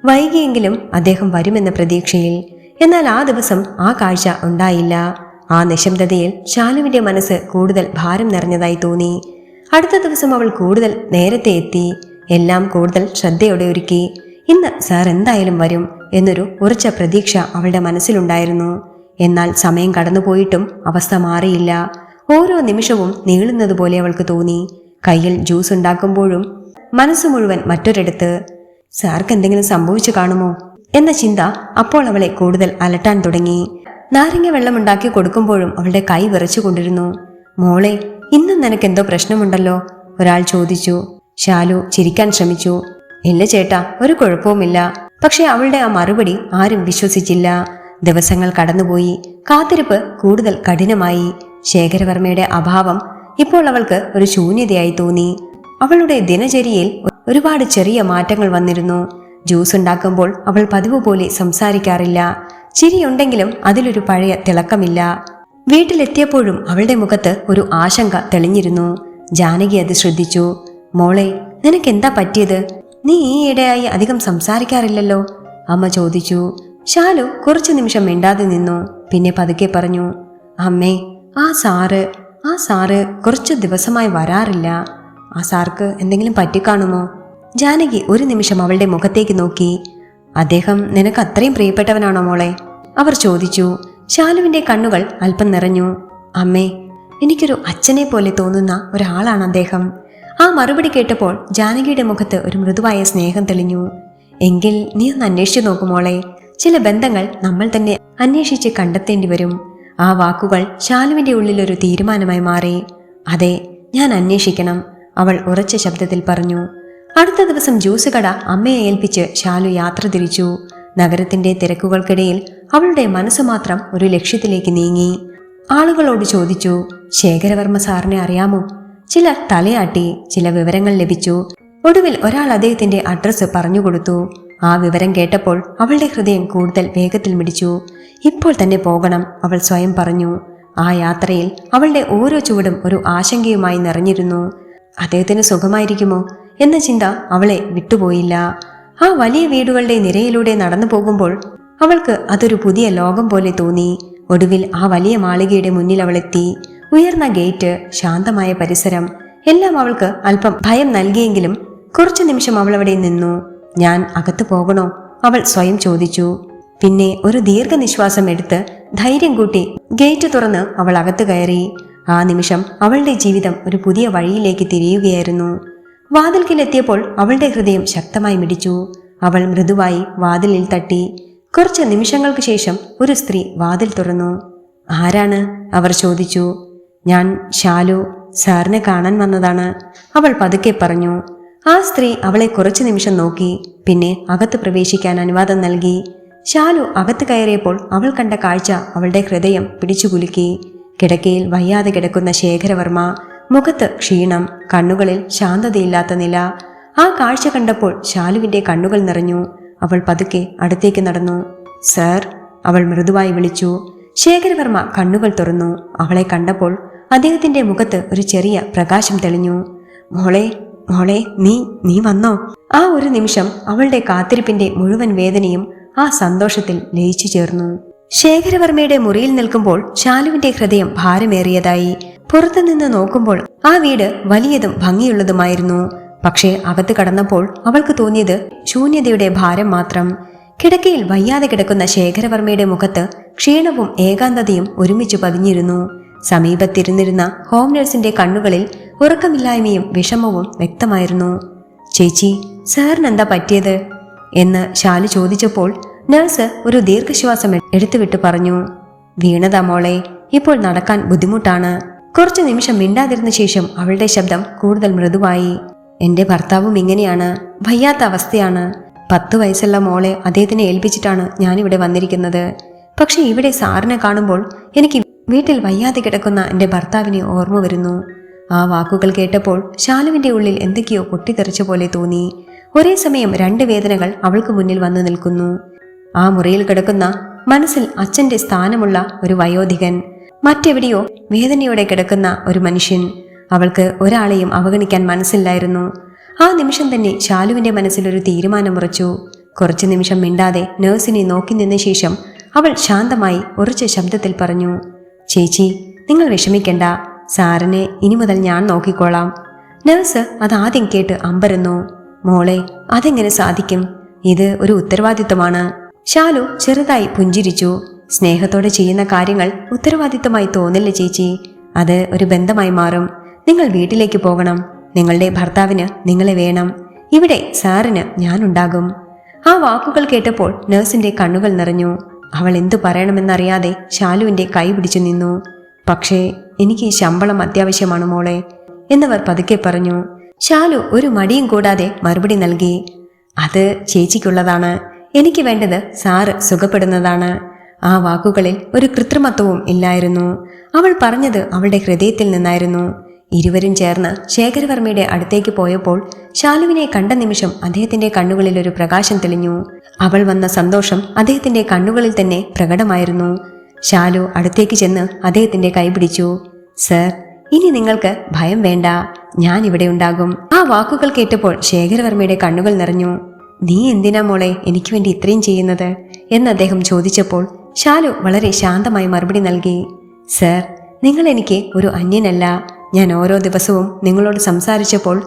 [SPEAKER 1] വൈകിയെങ്കിലും അദ്ദേഹം വരുമെന്ന പ്രതീക്ഷയിൽ. എന്നാൽ ആ ദിവസം ആ കാഴ്ച ഉണ്ടായില്ല. ആ നിശബ്ദതയിൽ ശാലുവിന്റെ മനസ്സ് കൂടുതൽ ഭാരം നിറഞ്ഞതായി തോന്നി. അടുത്ത ദിവസം അവൾ കൂടുതൽ നേരത്തെ എത്തി. എല്ലാം കൂടുതൽ ശ്രദ്ധയോടെ ഒരുക്കി. ഇന്ന് സാർ എന്തായാലും വരും എന്നൊരു ഉറച്ച പ്രതീക്ഷ അവളുടെ മനസ്സിലുണ്ടായിരുന്നു. എന്നാൽ സമയം കടന്നുപോയിട്ടും അവസ്ഥ മാറിയില്ല. ഓരോ നിമിഷവും നീളുന്നതുപോലെ അവൾക്ക് തോന്നി. കയ്യിൽ ജ്യൂസ് ഉണ്ടാക്കുമ്പോഴും മനസ്സ് മുഴുവൻ മറ്റൊരിടത്ത്. സാർക്ക് എന്തെങ്കിലും സംഭവിച്ചു കാണുമോ എന്ന ചിന്ത അപ്പോൾ അവളെ കൂടുതൽ അലട്ടാൻ തുടങ്ങി. നാരങ്ങ വെള്ളം ഉണ്ടാക്കി കൊടുക്കുമ്പോഴും അവളുടെ കൈ വിറച്ചുകൊണ്ടിരുന്നു. മോളെ, ഇന്നും നിനക്കെന്തോ പ്രശ്നമുണ്ടല്ലോ, ഒരാൾ ചോദിച്ചു. ശാലു ചിരിക്കാൻ ശ്രമിച്ചു. ഇല്ല ചേട്ടാ, ഒരു കുഴപ്പവുമില്ല. പക്ഷെ അവളുടെ ആ മറുപടി ആരും വിശ്വസിച്ചില്ല. ദിവസങ്ങൾ കടന്നുപോയി. കാത്തിരിപ്പ് കൂടുതൽ കഠിനമായി. ശേഖരവർമ്മയുടെ അഭാവം ഇപ്പോൾ അവൾക്ക് ഒരു ശൂന്യതയായി തോന്നി. അവളുടെ ദിനചര്യയിൽ ഒരുപാട് ചെറിയ മാറ്റങ്ങൾ വന്നിരുന്നു. ജ്യൂസ് ഉണ്ടാക്കുമ്പോൾ അവൾ പതിവ് പോലെ സംസാരിക്കാറില്ല. ചിരിയുണ്ടെങ്കിലും അതിലൊരു പഴയ തിളക്കമില്ല. വീട്ടിലെത്തിയപ്പോഴും അവളുടെ മുഖത്ത് ഒരു ആശങ്ക തെളിഞ്ഞിരുന്നു. ജാനകി അത് ശ്രദ്ധിച്ചു. മോളെ, നിനക്കെന്താ പറ്റിയത്? നീ ഈയിടെയായി അധികം സംസാരിക്കാറില്ലല്ലോ, അമ്മ ചോദിച്ചു. ശാലു കുറച്ചു നിമിഷം മിണ്ടാതെ നിന്നു. പിന്നെ പതുക്കെ പറഞ്ഞു. അമ്മേ, ആ സാറ് കുറച്ചു ദിവസമായി വരാറില്ല. ആ സാർക്ക് എന്തെങ്കിലും പറ്റിക്കാണുമോ? ജാനകി ഒരു നിമിഷം അവളുടെ മുഖത്തേക്ക് നോക്കി. അദ്ദേഹം നിനക്ക് അത്രയും പ്രിയപ്പെട്ടവനാണോ മോളെ, അവർ ചോദിച്ചു. ശാലുവിന്റെ കണ്ണുകൾ അല്പം നിറഞ്ഞു. അമ്മേ, എനിക്കൊരു അച്ഛനെ പോലെ തോന്നുന്ന ഒരാളാണ് അദ്ദേഹം. ആ മറുപടി കേട്ടപ്പോൾ ജാനകിയുടെ മുഖത്ത് ഒരു മൃദുവായ സ്നേഹം തെളിഞ്ഞു. എങ്കിൽ നീ ഒന്ന് അന്വേഷിച്ചു നോക്കുമോളെ. ചില ബന്ധങ്ങൾ നമ്മൾ തന്നെ അന്വേഷിച്ച് കണ്ടെത്തേണ്ടി വരും. ആ വാക്കുകൾ ശാലുവിന്റെ ഉള്ളിലൊരു തീരുമാനമായി മാറി. അതെ, ഞാൻ അന്വേഷിക്കണം, അവൾ ഉറച്ച ശബ്ദത്തിൽ പറഞ്ഞു. അടുത്ത ദിവസം ജ്യൂസ് കട അമ്മയെ ഏൽപ്പിച്ച് ശാലു യാത്ര തിരിച്ചു. നഗരത്തിന്റെ തിരക്കുകൾക്കിടയിൽ അവളുടെ മനസ്സ് മാത്രം ഒരു ലക്ഷ്യത്തിലേക്ക് നീങ്ങി. ആളുകളോട് ചോദിച്ചു, ശേഖരവർമ്മ സാറിനെ അറിയാമോ? ചിലർ തലയാട്ടി. ചില വിവരങ്ങൾ ലഭിച്ചു. ഒടുവിൽ ഒരാൾ അദ്ദേഹത്തിന്റെ അഡ്രസ്സ് പറഞ്ഞുകൊടുത്തു. ആ വിവരം കേട്ടപ്പോൾ അവളുടെ ഹൃദയം കൂടുതൽ വേഗത്തിൽ മിടിച്ചു. ഇപ്പോൾ തന്നെ പോകണം, അവൾ സ്വയം പറഞ്ഞു. ആ യാത്രയിൽ അവളുടെ ഓരോ ചുവടും ഒരു ആശങ്കയുമായി നിറഞ്ഞിരുന്നു. അദ്ദേഹത്തിന് സുഖമായിരിക്കുമോ എന്ന ചിന്ത അവളെ വിട്ടുപോയില്ല. ആ വലിയ വീടുകളുടെ നിരയിലൂടെ നടന്നു പോകുമ്പോൾ അവൾക്ക് അതൊരു പുതിയ ലോകം പോലെ തോന്നി. ഒടുവിൽ ആ വലിയ മാളികയുടെ മുന്നിൽ അവളെത്തി. ഉയർന്ന ഗേറ്റ്, ശാന്തമായ പരിസരം എല്ലാം അവൾക്ക് അല്പം ഭയം നൽകിയെങ്കിലും കുറച്ചു നിമിഷം അവൾ അവിടെ നിന്നു. ഞാൻ അകത്തു പോകണോ? അവൾ സ്വയം ചോദിച്ചു. പിന്നെ ഒരു ദീർഘനിശ്വാസം എടുത്ത് ധൈര്യം കൂട്ടി ഗേറ്റ് തുറന്ന് അവൾ അകത്ത് കയറി. ആ നിമിഷം അവളുടെ ജീവിതം ഒരു പുതിയ വഴിയിലേക്ക് തിരിയുകയായിരുന്നു. വാതിൽക്കിലെത്തിയപ്പോൾ അവളുടെ ഹൃദയം ശക്തമായി മിടിച്ചു. അവൾ മൃദുവായി വാതിലിൽ തട്ടി. കുറച്ച് നിമിഷങ്ങൾക്ക് ശേഷം ഒരു സ്ത്രീ വാതിൽ തുറന്നു. ആരാണ്? അവർ ചോദിച്ചു. ഞാൻ ശാലു, സാറിനെ കാണാൻ വന്നതാണ്, അവൾ പതുക്കെ പറഞ്ഞു. ആ സ്ത്രീ അവളെ കുറച്ചു നിമിഷം നോക്കി, പിന്നെ അകത്ത് പ്രവേശിക്കാൻ അനുവാദം നൽകി. ശാലു അകത്ത് കയറിയപ്പോൾ അവൾ കണ്ട കാഴ്ച അവളുടെ ഹൃദയം പിടിച്ചുകുലുക്കി. കിടക്കയിൽ വയ്യാതെ കിടക്കുന്ന ശേഖരവർമ്മ, മുഖത്ത് ക്ഷീണം, കണ്ണുകളിൽ ശാന്തതയില്ലാത്ത നില. ആ കാഴ്ച കണ്ടപ്പോൾ ശാലുവിന്റെ കണ്ണുകൾ നിറഞ്ഞു. അവൾ പതുക്കെ അടുത്തേക്ക് നടന്നു. സർ, അവൾ മൃദുവായി വിളിച്ചു. ശേഖരവർമ്മ കണ്ണുകൾ തുറന്നു. അവളെ കണ്ടപ്പോൾ അദ്ദേഹത്തിന്റെ മുഖത്ത് ഒരു ചെറിയ പ്രകാശം തെളിഞ്ഞു. മോളെ മോളെ നീ വന്നോ? ആ ഒരു നിമിഷം അവളുടെ കാത്തിരിപ്പിന്റെ മുഴുവൻ വേദനയും ആ സന്തോഷത്തിൽ ലയിച്ചു ചേർന്നു. ശേഖരവർമ്മയുടെ മുറിയിൽ നിൽക്കുമ്പോൾ ശാലുവിന്റെ ഹൃദയം ഭാരമേറിയതായി. പുറത്തുനിന്ന് നോക്കുമ്പോൾ ആ വീട് വലിയതും ഭംഗിയുള്ളതുമായിരുന്നു. പക്ഷേ അകത്ത് കടന്നപ്പോൾ അവൾക്ക് തോന്നിയത് ശൂന്യതയുടെ ഭാരം മാത്രം. കിടക്കയിൽ വയ്യാതെ കിടക്കുന്ന ശേഖരവർമ്മയുടെ മുഖത്ത് ക്ഷീണവും ഏകാന്തതയും ഒരുമിച്ച് പതിഞ്ഞിരുന്നു. സമീപത്തിരുന്നിരുന്ന ഹോം നഴ്സിന്റെ കണ്ണുകളിൽ ഉറക്കമില്ലായ്മയും വിഷമവും വ്യക്തമായിരുന്നു. ചേച്ചി, സാറിനെന്താ പറ്റിയത് എന്ന് ശാലു ചോദിച്ചപ്പോൾ നഴ്സ് ഒരു ദീർഘശ്വാസം എടുത്തുവിട്ട് പറഞ്ഞു. വീണതാ മോളെ, ഇപ്പോൾ നടക്കാൻ ബുദ്ധിമുട്ടാണ്. കുറച്ചു നിമിഷം മിണ്ടാതിരുന്ന ശേഷം അവളുടെ ശബ്ദം കൂടുതൽ മൃദുവായി. എന്റെ ഭർത്താവും ഇങ്ങനെയാണ്, വയ്യാത്ത അവസ്ഥയാണ്. 10 വയസ്സുള്ള മോളെ അദ്ദേഹത്തിനെ ഏൽപ്പിച്ചിട്ടാണ് ഞാനിവിടെ വന്നിരിക്കുന്നത്. പക്ഷെ ഇവിടെ സാറിനെ കാണുമ്പോൾ എനിക്ക് വീട്ടിൽ വയ്യാതെ കിടക്കുന്ന എന്റെ ഭർത്താവിനെ ഓർമ്മ വരുന്നു. ആ വാക്കുകൾ കേട്ടപ്പോൾ ശാലുവിന്റെ ഉള്ളിൽ എന്തൊക്കെയോ പൊട്ടിത്തെറിച്ച പോലെ തോന്നി. ഒരേ സമയം 2 വേദനകൾ അവൾക്ക് മുന്നിൽ വന്നു നിൽക്കുന്നു. ആ മുറിയിൽ കിടക്കുന്ന മനസ്സിൽ അച്ഛന്റെ സ്ഥാനമുള്ള ഒരു വയോധികൻ, മറ്റെവിടെയോ വേദനയോടെ കിടക്കുന്ന ഒരു മനുഷ്യൻ. അവൾക്ക് ഒരാളെയും അവഗണിക്കാൻ മനസ്സില്ലായിരുന്നു. ആ നിമിഷം തന്നെ ശാലുവിന്റെ മനസ്സിൽ ഒരു തീരുമാനമുറച്ചു. കുറച്ചു നിമിഷം മിണ്ടാതെ നഴ്സിനെ നോക്കി നിന്ന ശേഷം അവൾ ശാന്തമായി ഉറച്ച ശബ്ദത്തിൽ പറഞ്ഞു. ചേച്ചി, നിങ്ങൾ വിഷമിക്കണ്ട, സാറിനെ ഇനി മുതൽ ഞാൻ നോക്കിക്കോളാം. നഴ്സ് അതാദ്യം കേട്ട് അമ്പരന്നു. മോളെ, അതെങ്ങനെ സാധിക്കും? ഇത് ഒരു ഉത്തരവാദിത്വമാണ്. ശാലു ചെറുതായി പുഞ്ചിരിച്ചു. സ്നേഹത്തോടെ ചെയ്യുന്ന കാര്യങ്ങൾ ഉത്തരവാദിത്വമായി തോന്നില്ല ചേച്ചി, അത് ഒരു ബന്ധമായി മാറും. നിങ്ങൾ വീട്ടിലേക്ക് പോകണം. നിങ്ങളുടെ ഭർത്താവിന് നിങ്ങളെ വേണം. ഇവിടെ സാറിന് ഞാനുണ്ടാകും. ആ വാക്കുകൾ കേട്ടപ്പോൾ നഴ്സിന്റെ കണ്ണുകൾ നിറഞ്ഞു. അവൾ എന്തു പറയണമെന്നറിയാതെ ശാലുവിന്റെ കൈ പിടിച്ചു നിന്നു. പക്ഷേ എനിക്ക് ശമ്പളം അത്യാവശ്യമാണ് മോളെ എന്നവർ പതുക്കെ പറഞ്ഞു. ശാലു ഒരു മടിയും കൂടാതെ മറുപടി നൽകി. അത് ചേച്ചിക്കുള്ളതാണ്. എനിക്ക് വേണ്ടത് സാറ് സുഖപ്പെടുന്നതാണ്. ആ വാക്കുകളിൽ ഒരു കൃത്രിമത്വവും ഇല്ലായിരുന്നു. അവൾ പറഞ്ഞത് അവളുടെ ഹൃദയത്തിൽ നിന്നായിരുന്നു. ഇരുവരും ചേർന്ന് ശേഖരവർമ്മയുടെ അടുത്തേക്ക് പോയപ്പോൾ ശാലുവിനെ കണ്ട നിമിഷം അദ്ദേഹത്തിന്റെ കണ്ണുകളിൽ ഒരു പ്രകാശം തെളിഞ്ഞു. അവൾ വന്ന സന്തോഷം അദ്ദേഹത്തിന്റെ കണ്ണുകളിൽ തന്നെ പ്രകടമായിരുന്നു. ശാലു അടുത്തേക്ക് ചെന്ന് അദ്ദേഹത്തിന്റെ കൈ പിടിച്ചു. സർ, ഇനി നിങ്ങൾക്ക് ഭയം വേണ്ട, ഞാൻ ഇവിടെ ഉണ്ടാകും. ആ വാക്കുകൾ കേട്ടപ്പോൾ ശേഖരവർമ്മയുടെ കണ്ണുകൾ നിറഞ്ഞു. നീ എന്തിനാ മോളെ എനിക്ക് വേണ്ടി ഇത്രയും ചെയ്യുന്നത് എന്ന് അദ്ദേഹം ചോദിച്ചപ്പോൾ ശാലു വളരെ ശാന്തമായി മറുപടി നൽകി. സർ, നിങ്ങൾ എനിക്ക് ഒരു അന്യനല്ല. ഞാൻ ഓരോ ദിവസവും നിങ്ങളോട് സംസാരിച്ചപ്പോൾ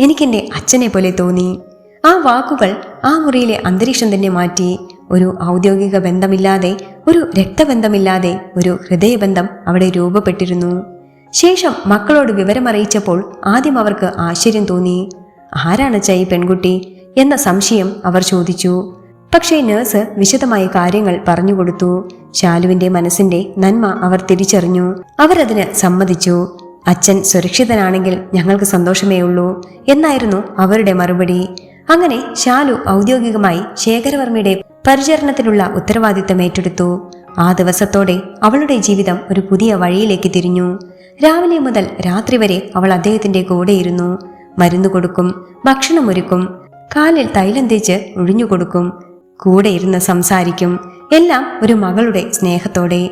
[SPEAKER 1] എനിക്കെന്റെ അച്ഛനെ പോലെ തോന്നി. ആ വാക്കുകൾ ആ മുറിയിലെ അന്തരീക്ഷം തന്നെ മാറ്റി. ഒരു ഔദ്യോഗിക ബന്ധമില്ലാതെ, ഒരു രക്തബന്ധമില്ലാതെ ഒരു ഹൃദയബന്ധം അവിടെ രൂപപ്പെട്ടിരുന്നു. ശേഷം മക്കളോട് വിവരമറിയിച്ചപ്പോൾ ആദ്യം അവർക്ക് ആശ്ചര്യം തോന്നി. ആരാണ് ഈ പെൺകുട്ടി എന്ന സംശയം അവർ ചോദിച്ചു. പക്ഷേ നഴ്സ് വിശദമായ കാര്യങ്ങൾ പറഞ്ഞുകൊടുത്തു. ശാലുവിന്റെ മനസ്സിന്റെ നന്മ അവർ തിരിച്ചറിഞ്ഞു. അവരതിന് സമ്മതിച്ചു. അച്ഛൻ സുരക്ഷിതനാണെങ്കിൽ ഞങ്ങൾക്ക് സന്തോഷമേ ഉള്ളൂ എന്നായിരുന്നു അവരുടെ മറുപടി. അങ്ങനെ ശാലു ഔദ്യോഗികമായി ശേഖരവർമ്മയുടെ പരിചരണത്തിനുള്ള ഉത്തരവാദിത്തം ഏറ്റെടുത്തു. ആ ദിവസത്തോടെ അവളുടെ ജീവിതം ഒരു പുതിയ വഴിയിലേക്ക് തിരിഞ്ഞു. രാവിലെ മുതൽ രാത്രി വരെ അവൾ അദ്ദേഹത്തിന്റെ കൂടെയിരുന്നു. മരുന്ന് കൊടുക്കും, ഭക്ഷണം ഒരുക്കും, കാലിൽ തൈലം തേച്ച് ഒഴിഞ്ഞു കൊടുക്കും, കൂടെ ഇരുന്ന് സംസാരിക്കും. എല്ലാം ഒരു മകളുടെ സ്നേഹത്തോടെ.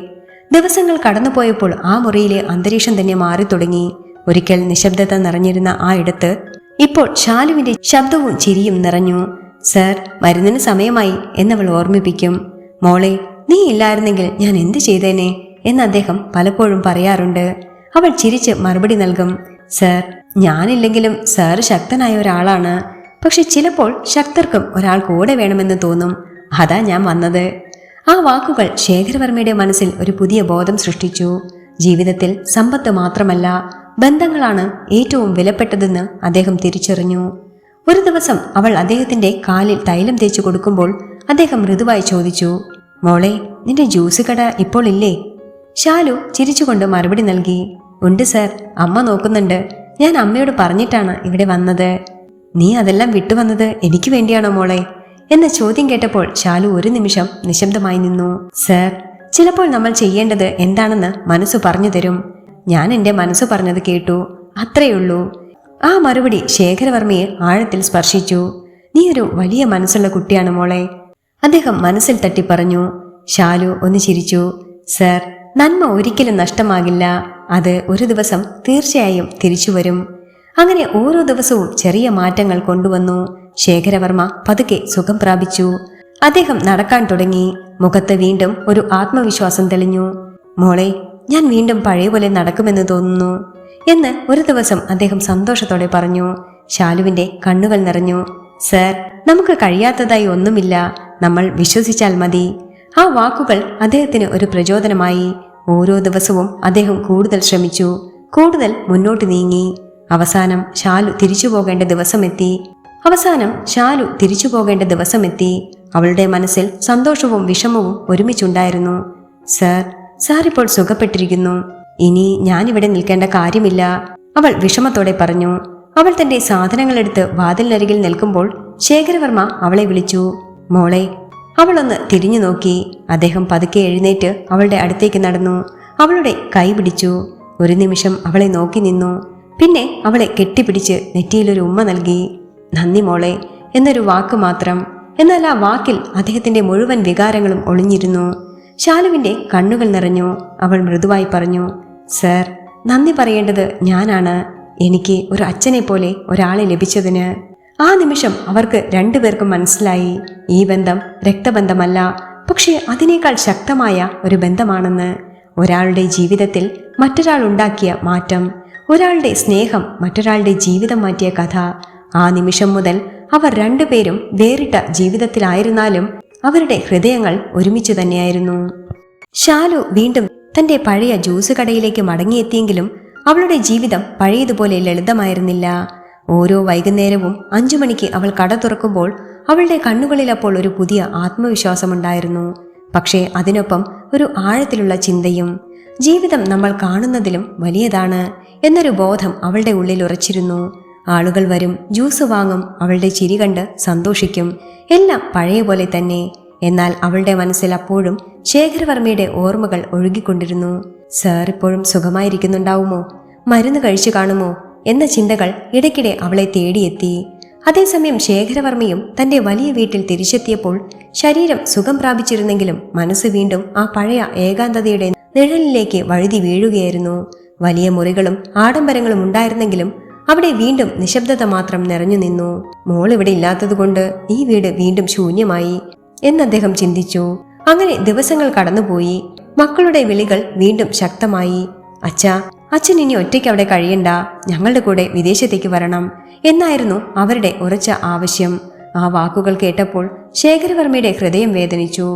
[SPEAKER 1] ദിവസങ്ങൾ കടന്നുപോയപ്പോൾ ആ മുറിയിലെ അന്തരീക്ഷം തന്നെ മാറി തുടങ്ങി. ഒരിക്കൽ നിശബ്ദത നിറഞ്ഞിരുന്ന ആ ഇടത്ത് ഇപ്പോൾ ശാലുവിന്റെ ശബ്ദവും ചിരിയും നിറഞ്ഞു. സർ, മരുന്നിന് സമയമായി എന്നവൾ ഓർമ്മിപ്പിക്കും. മോളെ, നീ ഇല്ലായിരുന്നെങ്കിൽ ഞാൻ എന്ത് ചെയ്തേനെ എന്ന് അദ്ദേഹം പലപ്പോഴും പറയാറുണ്ട്. അവൾ ചിരിച്ച് മറുപടി നൽകും. സർ, ഞാനില്ലെങ്കിലും സാർ ശക്തനായ ഒരാളാണ്. പക്ഷെ ചിലപ്പോൾ ശക്തർക്കും ഒരാൾ കൂടെ വേണമെന്ന് തോന്നും. അതാ ഞാൻ വന്നത്. ആ വാക്കുകൾ ശേഖരവർമ്മയുടെ മനസ്സിൽ ഒരു പുതിയ ബോധം സൃഷ്ടിച്ചു. ജീവിതത്തിൽ സമ്പത്ത് മാത്രമല്ല, ബന്ധങ്ങളാണ് ഏറ്റവും വിലപ്പെട്ടതെന്ന് അദ്ദേഹം തിരിച്ചറിഞ്ഞു. ഒരു ദിവസം അവൾ അദ്ദേഹത്തിന്റെ കാലിൽ തൈലം തേച്ചു കൊടുക്കുമ്പോൾ അദ്ദേഹം മൃദുവായി ചോദിച്ചു, മോളെ, നിന്റെ ജ്യൂസ് കട ഇപ്പോൾ ഇല്ലേ? ശാലു ചിരിച്ചുകൊണ്ട് മറുപടി നൽകി, ഉണ്ട് സർ, അമ്മ നോക്കുന്നുണ്ട്. ഞാൻ അമ്മയോട് പറഞ്ഞിട്ടാണ് ഇവിടെ വന്നത്. നീ അതെല്ലാം വിട്ടുവന്നത് എനിക്ക് വേണ്ടിയാണോ മോളെ എന്ന ചോദ്യം കേട്ടപ്പോൾ ശാലു ഒരു നിമിഷം നിശബ്ദമായി നിന്നു. സർ, ചിലപ്പോൾ നമ്മൾ ചെയ്യേണ്ടത് എന്താണെന്ന് മനസ്സു പറഞ്ഞു തരും. ഞാൻ എൻ്റെ മനസ്സു പറഞ്ഞത് കേട്ടു, അത്രയുള്ളൂ. ആ മറുപടി ശേഖരവർമ്മയെ ആഴത്തിൽ സ്പർശിച്ചു. നീ ഒരു വലിയ മനസ്സുള്ള കുട്ടിയാണ് മോളെ, അദ്ദേഹം മനസ്സിൽ തട്ടി പറഞ്ഞു. ശാലു ഒന്ന് ചിരിച്ചു. സർ, നന്മ ഒരിക്കലും നഷ്ടമാകില്ല. അത് ഒരു ദിവസം തീർച്ചയായും തിരിച്ചു വരും. അങ്ങനെ ഓരോ ദിവസവും ചെറിയ മാറ്റങ്ങൾ കൊണ്ടുവന്നു. ശേഖരവർമ്മ പതുക്കെ സുഖം പ്രാപിച്ചു. അദ്ദേഹം നടക്കാൻ തുടങ്ങി. മുഖത്ത് വീണ്ടും ഒരു ആത്മവിശ്വാസം തെളിഞ്ഞു. മോളെ, ഞാൻ വീണ്ടും പഴയ പോലെ നടക്കുമെന്ന് തോന്നുന്നു എന്ന് ഒരു ദിവസം അദ്ദേഹം സന്തോഷത്തോടെ പറഞ്ഞു. ശാലുവിന്റെ കണ്ണുകൾ നിറഞ്ഞു. സർ, നമുക്ക് കഴിയാത്തതായി ഒന്നുമില്ല, നമ്മൾ വിശ്വസിച്ചാൽ മതി. ആ വാക്കുകൾ അദ്ദേഹത്തിന് ഒരു പ്രചോദനമായി. ഓരോ ദിവസവും അദ്ദേഹം കൂടുതൽ ശ്രമിച്ചു, കൂടുതൽ മുന്നോട്ട് നീങ്ങി. അവസാനം ശാലു തിരിച്ചു പോകേണ്ട ദിവസമെത്തി. അവളുടെ മനസ്സിൽ സന്തോഷവും വിഷമവും ഒരുമിച്ചുണ്ടായിരുന്നു. സാർ ഇപ്പോൾ സുഖപ്പെട്ടിരിക്കുന്നു. ഇനി ഞാനിവിടെ നിൽക്കേണ്ട കാര്യമില്ല, അവൾ വിഷമത്തോടെ പറഞ്ഞു. അവൾ തന്റെ സാധനങ്ങളെടുത്ത് വാതിലിനരികിൽ നിൽക്കുമ്പോൾ ശേഖരവർമ്മ അവളെ വിളിച്ചു. മോളെ. അവളൊന്ന് തിരിഞ്ഞു നോക്കി. അദ്ദേഹം പതുക്കെ എഴുന്നേറ്റ് അവളുടെ അടുത്തേക്ക് നടന്നു. അവളുടെ കൈ പിടിച്ചു. ഒരു നിമിഷം അവളെ നോക്കി നിന്നു. പിന്നെ അവളെ കെട്ടിപ്പിടിച്ച് നെറ്റിയിലൊരു ഉമ്മ നൽകി. നന്ദി മോളെ എന്നൊരു വാക്ക് മാത്രം. എന്നാൽ ആ വാക്കിൽ അദ്ദേഹത്തിന്റെ മുഴുവൻ വികാരങ്ങളും ഒളിഞ്ഞിരുന്നു. ശാലുവിന്റെ കണ്ണുകൾ നിറഞ്ഞു. അവൾ മൃദുവായി പറഞ്ഞു, സർ, നന്ദി പറയേണ്ടത് ഞാനാണ്. എനിക്ക് ഒരു അച്ഛനെ പോലെ ഒരാളെ ലഭിച്ചതിന്. ആ നിമിഷം അവർക്ക് രണ്ടുപേർക്കും മനസ്സിലായി, ഈ ബന്ധം രക്തബന്ധമല്ല, പക്ഷേ അതിനേക്കാൾ ശക്തമായ ഒരു ബന്ധമാണെന്ന്. ഒരാളുടെ ജീവിതത്തിൽ മറ്റൊരാൾ ഉണ്ടാക്കിയ മാറ്റം, ഒരാളുടെ സ്നേഹം മറ്റൊരാളുടെ ജീവിതം മാറ്റിയ കഥ. ആ നിമിഷം മുതൽ അവർ രണ്ടുപേരും വേറിട്ട ജീവിതത്തിലായിരുന്നാലും അവരുടെ ഹൃദയങ്ങൾ ഒരുമിച്ച് തന്നെയായിരുന്നു. ശാലു വീണ്ടും തന്റെ പഴയ ജ്യൂസ് കടയിലേക്ക് മടങ്ങിയെത്തിയെങ്കിലും അവളുടെ ജീവിതം പഴയതുപോലെ ലളിതമായിരുന്നില്ല. ഓരോ വൈകുന്നേരവും 5 മണിക്ക് അവൾ കട തുറക്കുമ്പോൾ അവളുടെ കണ്ണുകളിൽ അപ്പോൾ ഒരു പുതിയ ആത്മവിശ്വാസമുണ്ടായിരുന്നു. പക്ഷേ അതിനൊപ്പം ഒരു ആഴത്തിലുള്ള ചിന്തയും. ജീവിതം നമ്മൾ കാണുന്നതിലും വലിയതാണ് എന്നൊരു ബോധം അവളുടെ ഉള്ളിൽ ഉറച്ചിരുന്നു. ആളുകൾ വരും, ജ്യൂസ് വാങ്ങും, അവളുടെ ചിരി കണ്ട് സന്തോഷിക്കും, എല്ലാം പഴയ പോലെ തന്നെ. എന്നാൽ അവളുടെ മനസ്സിൽ അപ്പോഴും ശേഖരവർമ്മയുടെ ഓർമ്മകൾ ഒഴുകിക്കൊണ്ടിരുന്നു. സാർ ഇപ്പോഴും സുഖമായിരിക്കുന്നുണ്ടാവുമോ, മരുന്ന് കഴിച്ചു കാണുമോ എന്ന ചിന്തകൾ ഇടയ്ക്കിടെ അവളെ തേടിയെത്തി. അതേസമയം ശേഖരവർമ്മയും തന്റെ വലിയ വീട്ടിൽ തിരിച്ചെത്തിയപ്പോൾ ശരീരം സുഖം പ്രാപിച്ചിരുന്നെങ്കിലും മനസ്സ് വീണ്ടും ആ പഴയ ഏകാന്തതയുടെ നിഴലിലേക്ക് വഴുതി വീഴുകയായിരുന്നു. വലിയ മുറികളും ആഡംബരങ്ങളും ഉണ്ടായിരുന്നെങ്കിലും അവിടെ വീണ്ടും നിശബ്ദത മാത്രം നിറഞ്ഞു നിന്നു. മോൾ ഇവിടെ ഇല്ലാത്തതുകൊണ്ട് ഈ വീട് വീണ്ടും ശൂന്യമായി എന്ന് അദ്ദേഹം ചിന്തിച്ചു. അങ്ങനെ ദിവസങ്ങൾ കടന്നുപോയി. മക്കളുടെ വിളികൾ വീണ്ടും ശക്തമായി. അച്ഛൻ ഇനി ഒറ്റയ്ക്ക് അവിടെ കഴിയണ്ട, ഞങ്ങളുടെ കൂടെ വിദേശത്തേക്ക് വരണം എന്നായിരുന്നു അവരുടെ ഉറച്ച ആവശ്യം. ആ വാക്കുകൾ കേട്ടപ്പോൾ ശേഖരവർമ്മയുടെ ഹൃദയം വേദനിച്ചു.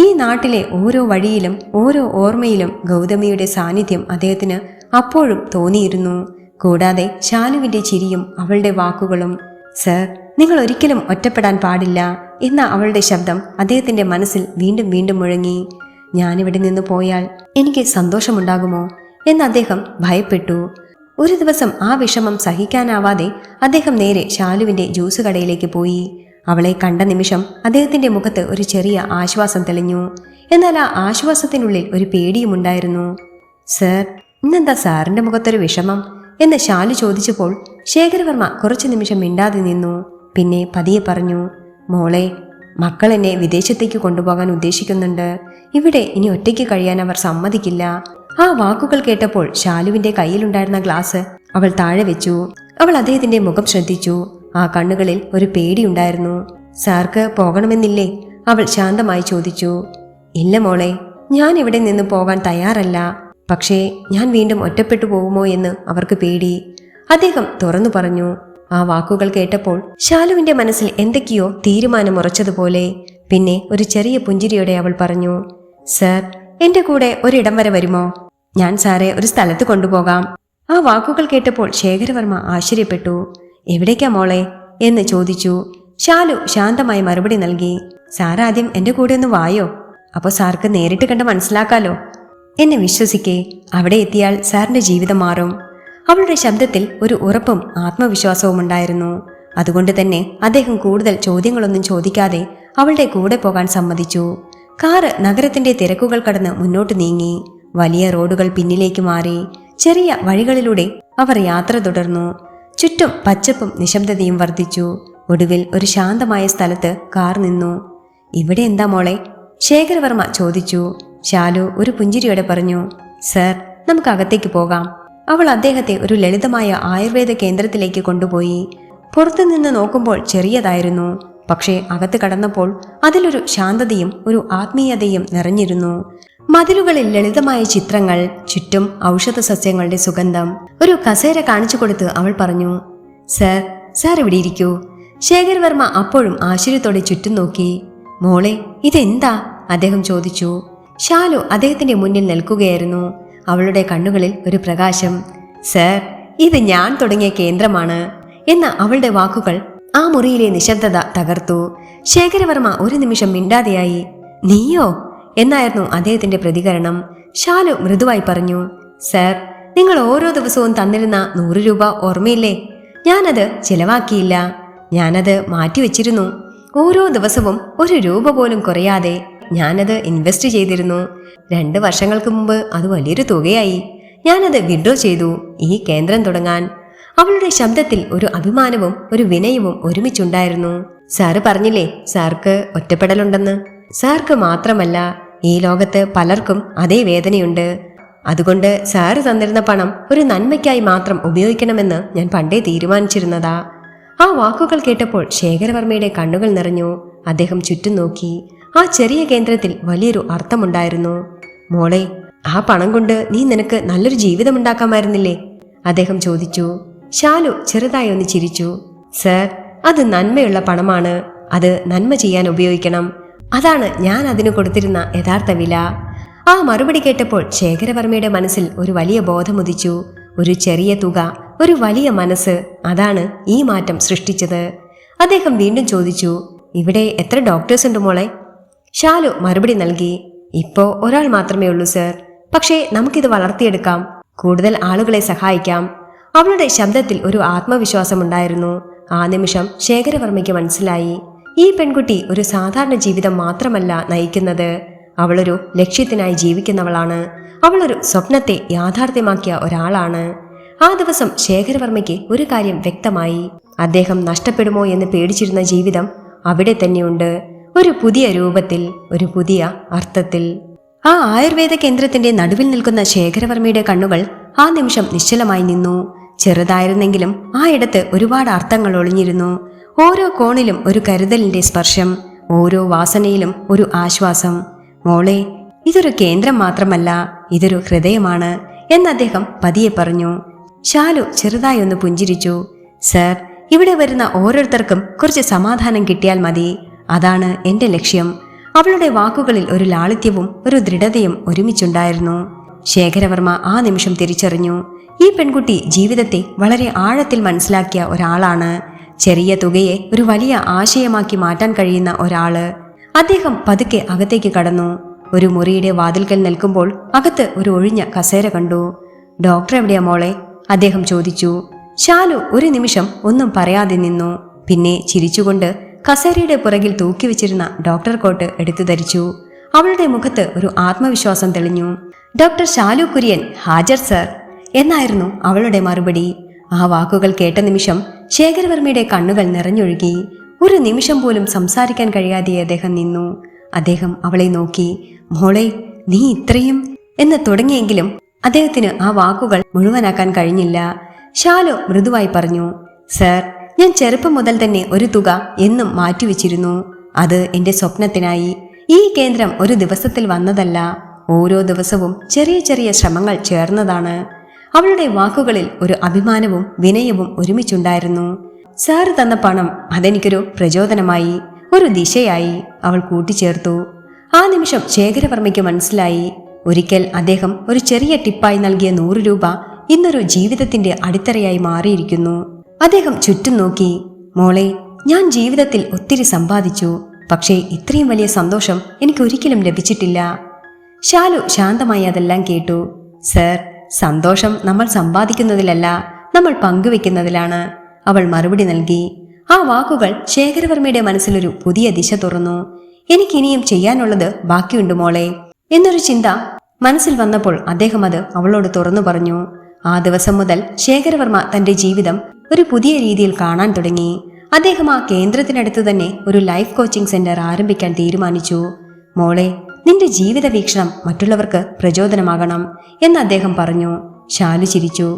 [SPEAKER 1] ഈ നാട്ടിലെ ഓരോ വഴിയിലും ഓരോ ഓർമ്മയിലും ഗൗതമിയുടെ സാന്നിധ്യം അദ്ദേഹത്തിന് അപ്പോഴും തോന്നിയിരുന്നു. കൂടാതെ ശാലുവിന്റെ ചിരിയും അവളുടെ വാക്കുകളും. സർ, നിങ്ങൾ ഒരിക്കലും ഒറ്റപ്പെടാൻ പാടില്ല എന്ന അവളുടെ ശബ്ദം അദ്ദേഹത്തിന്റെ മനസ്സിൽ വീണ്ടും വീണ്ടും മുഴങ്ങി. ഞാനിവിടെ നിന്ന് പോയാൽ എനിക്ക് സന്തോഷമുണ്ടാകുമോ എന്ന് അദ്ദേഹം ഭയപ്പെട്ടു. ഒരു ദിവസം ആ വിഷമം സഹിക്കാനാവാതെ അദ്ദേഹം നേരെ ശാലുവിന്റെ ജ്യൂസ് കടയിലേക്ക് പോയി. അവളെ കണ്ട നിമിഷം അദ്ദേഹത്തിന്റെ മുഖത്ത് ഒരു ചെറിയ ആശ്വാസം തെളിഞ്ഞു. എന്നാൽ ആ ആശ്വാസത്തിനുള്ളിൽ ഒരു പേടിയുമുണ്ടായിരുന്നു. സർ, ഇന്നെന്താ സാറിന്റെ മുഖത്തൊരു വിഷമം എന്ന് ശാലു ചോദിച്ചപ്പോൾ ശേഖരവർമ്മ കുറച്ചു നിമിഷം മിണ്ടാതെ നിന്നു. പിന്നെ പതിയെ പറഞ്ഞു, മോളെ, മക്കൾ എന്നെ വിദേശത്തേക്ക് കൊണ്ടുപോകാൻ ഉദ്ദേശിക്കുന്നുണ്ട്. ഇവിടെ ഇനി ഒറ്റയ്ക്ക് കഴിയാൻ അവർ സമ്മതിക്കില്ല. ആ വാക്കുകൾ കേട്ടപ്പോൾ ശാലുവിന്റെ കയ്യിലുണ്ടായിരുന്ന ഗ്ലാസ് അവൾ താഴെ വെച്ചു. അവൾ അദ്ദേഹത്തിന്റെ മുഖം ശ്രദ്ധിച്ചു. ആ കണ്ണുകളിൽ ഒരു പേടിയുണ്ടായിരുന്നു. സാർക്ക് പോകണമെന്നില്ലേ? അവൾ ശാന്തമായി ചോദിച്ചു. ഇല്ല മോളെ, ഞാൻ ഇവിടെ നിന്ന് പോകാൻ തയ്യാറല്ല. പക്ഷേ ഞാൻ വീണ്ടും ഒറ്റപ്പെട്ടു പോകുമോ എന്ന് അവർക്ക് പേടി, അദ്ദേഹം തുറന്നു പറഞ്ഞു. ആ വാക്കുകൾ കേട്ടപ്പോൾ ശാലുവിന്റെ മനസ്സിൽ എന്തൊക്കെയോ തീരുമാനമുറച്ചതുപോലെ. പിന്നെ ഒരു ചെറിയ പുഞ്ചിരിയോടെ അവൾ പറഞ്ഞു, സർ, എന്റെ കൂടെ ഒരിടം വരെ വരുമോ? ഞാൻ സാറെ ഒരു സ്ഥലത്ത് കൊണ്ടുപോകാം. ആ വാക്കുകൾ കേട്ടപ്പോൾ ശേഖരവർമ്മ ആശ്ചര്യപ്പെട്ടു. എവിടേക്കാ മോളെ എന്ന് ചോദിച്ചു. ശാലു ശാന്തമായി മറുപടി നൽകി. സാറാദ്യം എന്റെ കൂടെ ഒന്ന് വായോ, അപ്പോൾ സാർക്ക് നേരിട്ട് കണ്ട് മനസ്സിലാക്കാലോ. എന്നെ വിശ്വസിക്കേ, അവിടെ എത്തിയാൽ സാറിന്റെ ജീവിതം മാറും. അവളുടെ ശബ്ദത്തിൽ ഒരു ഉറപ്പും ആത്മവിശ്വാസവും ഉണ്ടായിരുന്നു. അതുകൊണ്ട് തന്നെ അദ്ദേഹം കൂടുതൽ ചോദ്യങ്ങളൊന്നും ചോദിക്കാതെ അവളുടെ കൂടെ പോകാൻ സമ്മതിച്ചു. കാറ് നഗരത്തിന്റെ തിരക്കുകൾ കടന്ന് മുന്നോട്ട് നീങ്ങി. വലിയ റോഡുകൾ പിന്നിലേക്ക് മാറി. ചെറിയ വഴികളിലൂടെ അവർ യാത്ര തുടർന്നു. ചുറ്റും പച്ചപ്പും നിശബ്ദതയും വർദ്ധിച്ചു. ഒടുവിൽ ഒരു ശാന്തമായ സ്ഥലത്ത് കാർ നിന്നു. ഇവിടെ എന്താ മോളെ? ശേഖരവർമ്മ ചോദിച്ചു. ശാലു ഒരു പുഞ്ചിരിയോടെ പറഞ്ഞു, സർ, നമുക്ക് അകത്തേക്ക് പോകാം. അവൾ അദ്ദേഹത്തെ ഒരു ലളിതമായ ആയുർവേദ കേന്ദ്രത്തിലേക്ക് കൊണ്ടുപോയി. പുറത്തുനിന്ന് നോക്കുമ്പോൾ ചെറിയതായിരുന്നു. പക്ഷേ അകത്ത് കടന്നപ്പോൾ അതിലൊരു ശാന്തതയും ഒരു ആത്മീയതയും നിറഞ്ഞിരുന്നു. മതിലുകളിൽ ലളിതമായ ചിത്രങ്ങൾ, ചുറ്റും ഔഷധ സസ്യങ്ങളുടെ സുഗന്ധം. ഒരു കസേര കാണിച്ചു കൊടുത്ത് അവൾ പറഞ്ഞു, സർ, സാർ ഇവിടെ ഇരിക്കൂ. ശേഖരവർമ്മ അപ്പോഴും ആശ്ചര്യത്തോടെ ചുറ്റും നോക്കി. മോളെ, ഇതെന്താ? അദ്ദേഹം ചോദിച്ചു. ശാലു അദ്ദേഹത്തിന്റെ മുന്നിൽ നിൽക്കുകയായിരുന്നു. അവളുടെ കണ്ണുകളിൽ ഒരു പ്രകാശം. സർ, ഇത് ഞാൻ തുടങ്ങിയ കേന്ദ്രമാണ് എന്ന അവളുടെ വാക്കുകൾ ആ മുറിയിലെ നിശബ്ദത തകർത്തു. ശേഖരവർമ്മ ഒരു നിമിഷം മിണ്ടാതെയായി. നീയോ എന്നായിരുന്നു അദ്ദേഹത്തിന്റെ പ്രതികരണം. ശാലു മൃദുവായി പറഞ്ഞു, സർ, നിങ്ങൾ ഓരോ ദിവസവും തന്നിരുന്ന 100 രൂപ ഓർമ്മയില്ലേ? ഞാനത് ചിലവാക്കിയില്ല. ഞാനത് മാറ്റിവെച്ചിരുന്നു. ഓരോ ദിവസവും 1 രൂപ പോലും കുറയാതെ ഞാനത് ഇൻവെസ്റ്റ് ചെയ്തിരുന്നു. 2 വർഷങ്ങൾക്ക് മുമ്പ് അത് വലിയൊരു തുകയായി. ഞാനത് വിഡ്രോ ചെയ്തു ഈ കേന്ദ്രം തുടങ്ങാൻ. അവളുടെ ശബ്ദത്തിൽ ഒരു അഭിമാനവും ഒരു വിനയവും ഒരുമിച്ചുണ്ടായിരുന്നു. സാറ് പറഞ്ഞില്ലേ സാർക്ക് ഒറ്റപ്പെടലുണ്ടെന്ന്. സാർക്ക് മാത്രമല്ല, ഈ ലോകത്ത് പലർക്കും അതേ വേദനയുണ്ട്. അതുകൊണ്ട് സാറ് തന്നിരുന്ന പണം ഒരു നന്മയ്ക്കായി മാത്രം ഉപയോഗിക്കണമെന്ന് ഞാൻ പണ്ടേ തീരുമാനിച്ചിരുന്നതാ. ആ വാക്കുകൾ കേട്ടപ്പോൾ ശേഖരവർമ്മയുടെ കണ്ണുകൾ നിറഞ്ഞു. അദ്ദേഹം ചുറ്റും നോക്കി. ആ ചെറിയ കേന്ദ്രത്തിൽ വലിയൊരു അർത്ഥമുണ്ടായിരുന്നു. മോളെ, ആ പണം കൊണ്ട് നീ നിനക്ക് നല്ലൊരു ജീവിതം ഉണ്ടാക്കാമായിരുന്നില്ലേ? അദ്ദേഹം ചോദിച്ചു. ശാലു ചെറുതായി ഒന്ന് ചിരിച്ചു. സർ, അത് നന്മയുള്ള പണമാണ്. അത് നന്മ ചെയ്യാൻ ഉപയോഗിക്കണം. അതാണ് ഞാൻ അതിന് കൊടുത്തിരുന്ന യഥാർത്ഥ വില. ആ മറുപടി കേട്ടപ്പോൾ ശേഖരവർമ്മയുടെ മനസ്സിൽ ഒരു വലിയ ബോധമുദിച്ചു. ഒരു ചെറിയ തുക, ഒരു വലിയ മനസ്സ്, അതാണ് ഈ മാറ്റം സൃഷ്ടിച്ചത്. അദ്ദേഹം വീണ്ടും ചോദിച്ചു, ഇവിടെ എത്ര ഡോക്ടേഴ്സ് ഉണ്ട് മോളെ? ശാലു മറുപടി നൽകി. ഇപ്പോ ഒരാൾ മാത്രമേ ഉള്ളൂ സർ. പക്ഷേ നമുക്കിത് വളർത്തിയെടുക്കാം. കൂടുതൽ ആളുകളെ സഹായിക്കാം. അവളുടെ ശബ്ദത്തിൽ ഒരു ആത്മവിശ്വാസമുണ്ടായിരുന്നു. ആ നിമിഷം ശേഖരവർമ്മയ്ക്ക് മനസ്സിലായി, ഈ പെൺകുട്ടി ഒരു സാധാരണ ജീവിതം മാത്രമല്ല നയിക്കുന്നത്. അവളൊരു ലക്ഷ്യത്തിനായി ജീവിക്കുന്നവളാണ്. അവളൊരു സ്വപ്നത്തെ യാഥാർത്ഥ്യമാക്കിയ ഒരാളാണ്. ആ ദിവസം ശേഖരവർമ്മയ്ക്ക് ഒരു കാര്യം വ്യക്തമായി. അദ്ദേഹം നഷ്ടപ്പെടുമോ എന്ന് പേടിച്ചിരുന്ന ജീവിതം അവിടെ തന്നെയുണ്ട്. ഒരു പുതിയ രൂപത്തിൽ, ഒരു പുതിയ അർത്ഥത്തിൽ. ആ ആയുർവേദ കേന്ദ്രത്തിന്റെ നടുവിൽ നിൽക്കുന്ന ശേഖരവർമ്മയുടെ കണ്ണുകൾ ആ നിമിഷം നിശ്ചലമായി നിന്നു. ചെറുതായിരുന്നെങ്കിലും ആ ഇടത്ത് ഒരുപാട് അർത്ഥങ്ങൾ ഒളിഞ്ഞിരുന്നു. ഓരോ കോണിലും ഒരു കരുതലിന്റെ സ്പർശം, ഓരോ വാസനയിലും ഒരു ആശ്വാസം. മോളെ, ഇതൊരു കേന്ദ്രം മാത്രമല്ല, ഇതൊരു ഹൃദയമാണ് എന്ന് അദ്ദേഹം പതിയെ പറഞ്ഞു. ശാലു ചെറുതായി ഒന്ന് പുഞ്ചിരിച്ചു. സർ, ഇവിടെ വരുന്ന ഓരോരുത്തർക്കും കുറച്ച് സമാധാനം കിട്ടിയാൽ മതി. അതാണ് എന്റെ ലക്ഷ്യം. അവളുടെ വാക്കുകളിൽ ഒരു ലാളിത്യവും ഒരു ദൃഢതയും ഒരുമിച്ചുണ്ടായിരുന്നു. ശേഖരവർമ്മ ആ നിമിഷം തിരിച്ചറിഞ്ഞു, ഈ പെൺകുട്ടി ജീവിതത്തെ വളരെ ആഴത്തിൽ മനസ്സിലാക്കിയ ഒരാളാണ്. ചെറിയ തുകയെ ഒരു വലിയ ആശയമാക്കി മാറ്റാൻ കഴിയുന്ന ഒരാള്. അദ്ദേഹം പതുക്കെ അകത്തേക്ക് കടന്നു. ഒരു മുറിയുടെ വാതിൽക്കൽ നിൽക്കുമ്പോൾ അകത്ത് ഒരു ഒഴിഞ്ഞ കസേര കണ്ടു. ഡോക്ടർ എവിടെയാ മോളെ? അദ്ദേഹം ചോദിച്ചു. ശാലു ഒരു നിമിഷം ഒന്നും പറയാതെ നിന്നു. പിന്നെ ചിരിച്ചുകൊണ്ട് കസേരയുടെ പുറകിൽ തൂക്കിവെച്ചിരുന്ന ഡോക്ടർ കോട്ട് എടുത്തു ധരിച്ചു. അവളുടെ മുഖത്ത് ഒരു ആത്മവിശ്വാസം തെളിഞ്ഞു. ഡോക്ടർ ശാലു കുര്യൻ ഹാജർ സർ എന്നായിരുന്നു അവളുടെ മറുപടി. ആ വാക്കുകൾ കേട്ട നിമിഷം ശേഖരവർമ്മയുടെ കണ്ണുകൾ നിറഞ്ഞൊഴുകി. ഒരു നിമിഷം പോലും സംസാരിക്കാൻ കഴിയാതെ അദ്ദേഹം നിന്നു. അദ്ദേഹം അവളെ നോക്കി. മോളെ, നീ ഇത്രയും എന്ന് തുടങ്ങിയെങ്കിലും അദ്ദേഹത്തിന് ആ വാക്കുകൾ മുഴുവനാക്കാൻ കഴിഞ്ഞില്ല. ശാലു മൃദുവായി പറഞ്ഞു, സർ, ഞാൻ ചെറുപ്പം മുതൽ തന്നെ ഒരു തുക എന്നും മാറ്റിവെച്ചിരുന്നു. അത് എന്റെ സ്വപ്നത്തിനായി. ഈ കേന്ദ്രം ഒരു ദിവസത്തിൽ വന്നതല്ല. ഓരോ ദിവസവും ചെറിയ ചെറിയ ശ്രമങ്ങൾ ചേർന്നതാണ്. അവളുടെ വാക്കുകളിൽ ഒരു അഭിമാനവും വിനയവും ഒരുമിച്ചുണ്ടായിരുന്നു. സാറ് തന്ന പണം അതെനിക്കൊരു പ്രചോദനമായി, ഒരു ദിശയായി, അവൾ കൂട്ടിച്ചേർത്തു. ആ നിമിഷം ശേഖരവർമ്മയ്ക്ക് മനസ്സിലായി, ഒരിക്കൽ അദ്ദേഹം ഒരു ചെറിയ ടിപ്പായി നൽകിയ 100 രൂപ ഇന്നൊരു ജീവിതത്തിന്റെ അടിത്തറയായി മാറിയിരിക്കുന്നു. അദ്ദേഹം ചുറ്റും നോക്കി. മോളെ, ഞാൻ ജീവിതത്തിൽ ഒത്തിരി സമ്പാദിച്ചു, പക്ഷേ ഇത്രയും വലിയ സന്തോഷം എനിക്ക് ഒരിക്കലും ലഭിച്ചിട്ടില്ല. ശാലു ശാന്തമായി അതെല്ലാം കേട്ടു. സർ, സന്തോഷം നമ്മൾ സമ്പാദിക്കുന്നതിലല്ല, നമ്മൾ പങ്കുവെക്കുന്നതിലാണ്, അവൾ മറുപടി നൽകി. ആ വാക്കുകൾ ശേഖരവർമ്മയുടെ മനസ്സിലൊരു പുതിയ ദിശ തുറന്നു. എനിക്കിനിയും ചെയ്യാനുള്ളത് ബാക്കിയുണ്ട് മോളെ എന്നൊരു ചിന്ത മനസ്സിൽ വന്നപ്പോൾ അദ്ദേഹം അത് അവളോട് തുറന്നു പറഞ്ഞു. ആ ദിവസം മുതൽ ശേഖരവർമ്മ തന്റെ ജീവിതം ഒരു പുതിയ രീതിയിൽ കാണാൻ തുടങ്ങി. അദ്ദേഹം ആ കേന്ദ്രത്തിനടുത്ത് തന്നെ ഒരു ലൈഫ് കോച്ചിങ് സെന്റർ ആരംഭിക്കാൻ തീരുമാനിച്ചു. മോളെ, നിന്റെ ജീവിത വീക്ഷണം മറ്റുള്ളവർക്ക് പ്രചോദനമാകണം എന്ന് അദ്ദേഹം പറഞ്ഞു. ശാലു ചിരിച്ചു.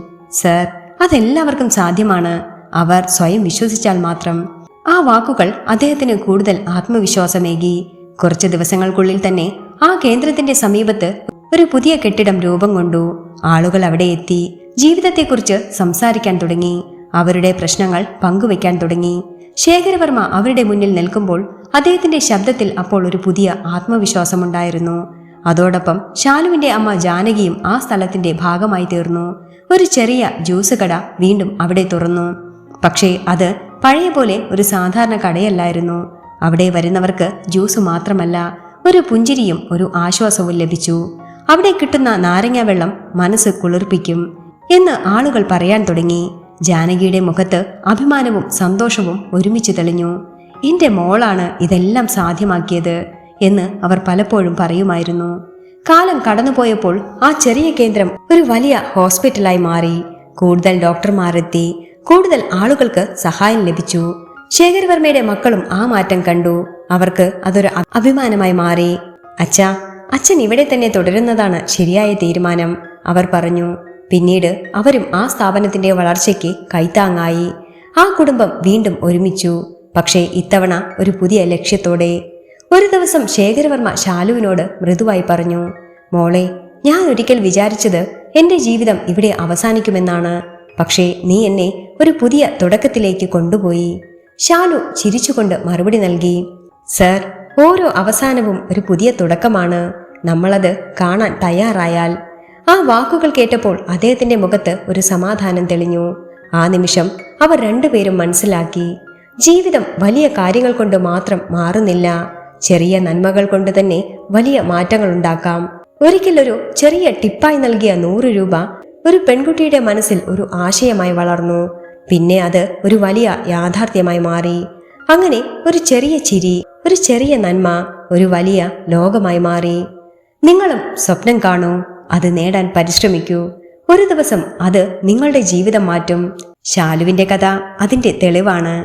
[SPEAKER 1] സർ, അതെല്ലാവർക്കും സാധ്യമാണ്, അവർ സ്വയം വിശ്വസിച്ചാൽ മാത്രം. ആ വാക്കുകൾ അദ്ദേഹത്തിന് കൂടുതൽ ആത്മവിശ്വാസമേകി. കുറച്ച് ദിവസങ്ങൾക്കുള്ളിൽ തന്നെ ആ കേന്ദ്രത്തിന്റെ സമീപത്ത് ഒരു പുതിയ കെട്ടിടം രൂപം കൊണ്ടു. ആളുകൾ അവിടെ എത്തി ജീവിതത്തെക്കുറിച്ച് സംസാരിക്കാൻ തുടങ്ങി. അവരുടെ പ്രശ്നങ്ങൾ പങ്കുവെക്കാൻ തുടങ്ങി. ശേഖരവർമ്മ അവരുടെ മുന്നിൽ നിൽക്കുമ്പോൾ അദ്ദേഹത്തിന്റെ ശബ്ദത്തിൽ അപ്പോൾ ഒരു പുതിയ ആത്മവിശ്വാസമുണ്ടായിരുന്നു. അതോടൊപ്പം ശാലുവിന്റെ അമ്മ ജാനകിയും ആ സ്ഥലത്തിന്റെ ഭാഗമായി തീർന്നു. ഒരു ചെറിയ ജ്യൂസ് കട വീണ്ടും അവിടെ തുറന്നു. പക്ഷേ അത് പഴയ പോലെ ഒരു സാധാരണ കടയല്ലായിരുന്നു. അവിടെ വരുന്നവർക്ക് ജ്യൂസ് മാത്രമല്ല, ഒരു പുഞ്ചിരിയും ഒരു ആശ്വാസവും ലഭിച്ചു. അവിടെ കിട്ടുന്ന നാരങ്ങ വെള്ളം മനസ്സ് കുളിർപ്പിക്കും എന്ന് ആളുകൾ പറയാൻ തുടങ്ങി. ജാനകിയുടെ മുഖത്ത് അഭിമാനവും സന്തോഷവും ഒരുമിച്ച് തെളിഞ്ഞു. എന്റെ മോളാണ് ഇതെല്ലാം സാധ്യമാക്കിയത് എന്ന് അവർ പലപ്പോഴും പറയുമായിരുന്നു. കാലം കടന്നുപോയപ്പോൾ ആ ചെറിയ കേന്ദ്രം ഒരു വലിയ ഹോസ്പിറ്റലായി മാറി. കൂടുതൽ ഡോക്ടർമാരെത്തി, കൂടുതൽ ആളുകൾക്ക് സഹായം ലഭിച്ചു. ശേഖരവർമ്മയുടെ മക്കളും ആ മാറ്റം കണ്ടു. അവർക്ക് അതൊരു അഭിമാനമായി മാറി. അച്ഛാ, അച്ഛൻ ഇവിടെ തന്നെ തുടരുന്നതാണ് ശരിയായ തീരുമാനം, അവർ പറഞ്ഞു. പിന്നീട് അവരും ആ സ്ഥാപനത്തിന്റെ വളർച്ചയ്ക്ക് കൈത്താങ്ങായി. ആ കുടുംബം വീണ്ടും ഒരുമിച്ചു, പക്ഷേ ഇത്തവണ ഒരു പുതിയ ലക്ഷ്യത്തോടെ. ഒരു ദിവസം ശേഖരവർമ്മ ശാലുവിനോട് മൃദുവായി പറഞ്ഞു, മോളെ, ഞാൻ ഒരിക്കൽ വിചാരിച്ചത് എന്റെ ജീവിതം ഇവിടെ അവസാനിക്കുമെന്നാണ്. പക്ഷേ നീ എന്നെ ഒരു പുതിയ തുടക്കത്തിലേക്ക് കൊണ്ടുപോയി. ശാലു ചിരിച്ചുകൊണ്ട് മറുപടി നൽകി, സർ, ഓരോ അവസാനവും ഒരു പുതിയ തുടക്കമാണ്, നമ്മളത് കാണാൻ തയ്യാറായാൽ. ആ വാക്കുകൾ കേട്ടപ്പോൾ അദ്ദേഹത്തിന്റെ മുഖത്ത് ഒരു സമാധാനം തെളിഞ്ഞു. ആ നിമിഷം അവർ രണ്ടുപേരും മനസ്സിലാക്കി, ജീവിതം വലിയ കാര്യങ്ങൾ കൊണ്ട് മാത്രം മാറുന്നില്ല, ചെറിയ നന്മകൾ കൊണ്ട് തന്നെ വലിയ മാറ്റങ്ങൾ ഉണ്ടാക്കാം. ഒരിക്കൽ ഒരു ചെറിയ ടിപ്പായി നൽകിയ 100 രൂപ ഒരു പെൺകുട്ടിയുടെ മനസ്സിൽ ഒരു ആശയമായി വളർന്നു. പിന്നെ അത് ഒരു വലിയ യാഥാർത്ഥ്യമായി മാറി. അങ്ങനെ ഒരു ചെറിയ ചിരി, ഒരു ചെറിയ നന്മ ഒരു വലിയ ലോകമായി മാറി. നിങ്ങളും സ്വപ്നം കാണൂ, അത് നേടാൻ പരിശ്രമിക്കൂ. ഒരു ദിവസം അത് നിങ്ങളുടെ ജീവിതം മാറ്റും. ശാലുവിന്റെ കഥ അതിന്റെ തെളിവാണ്.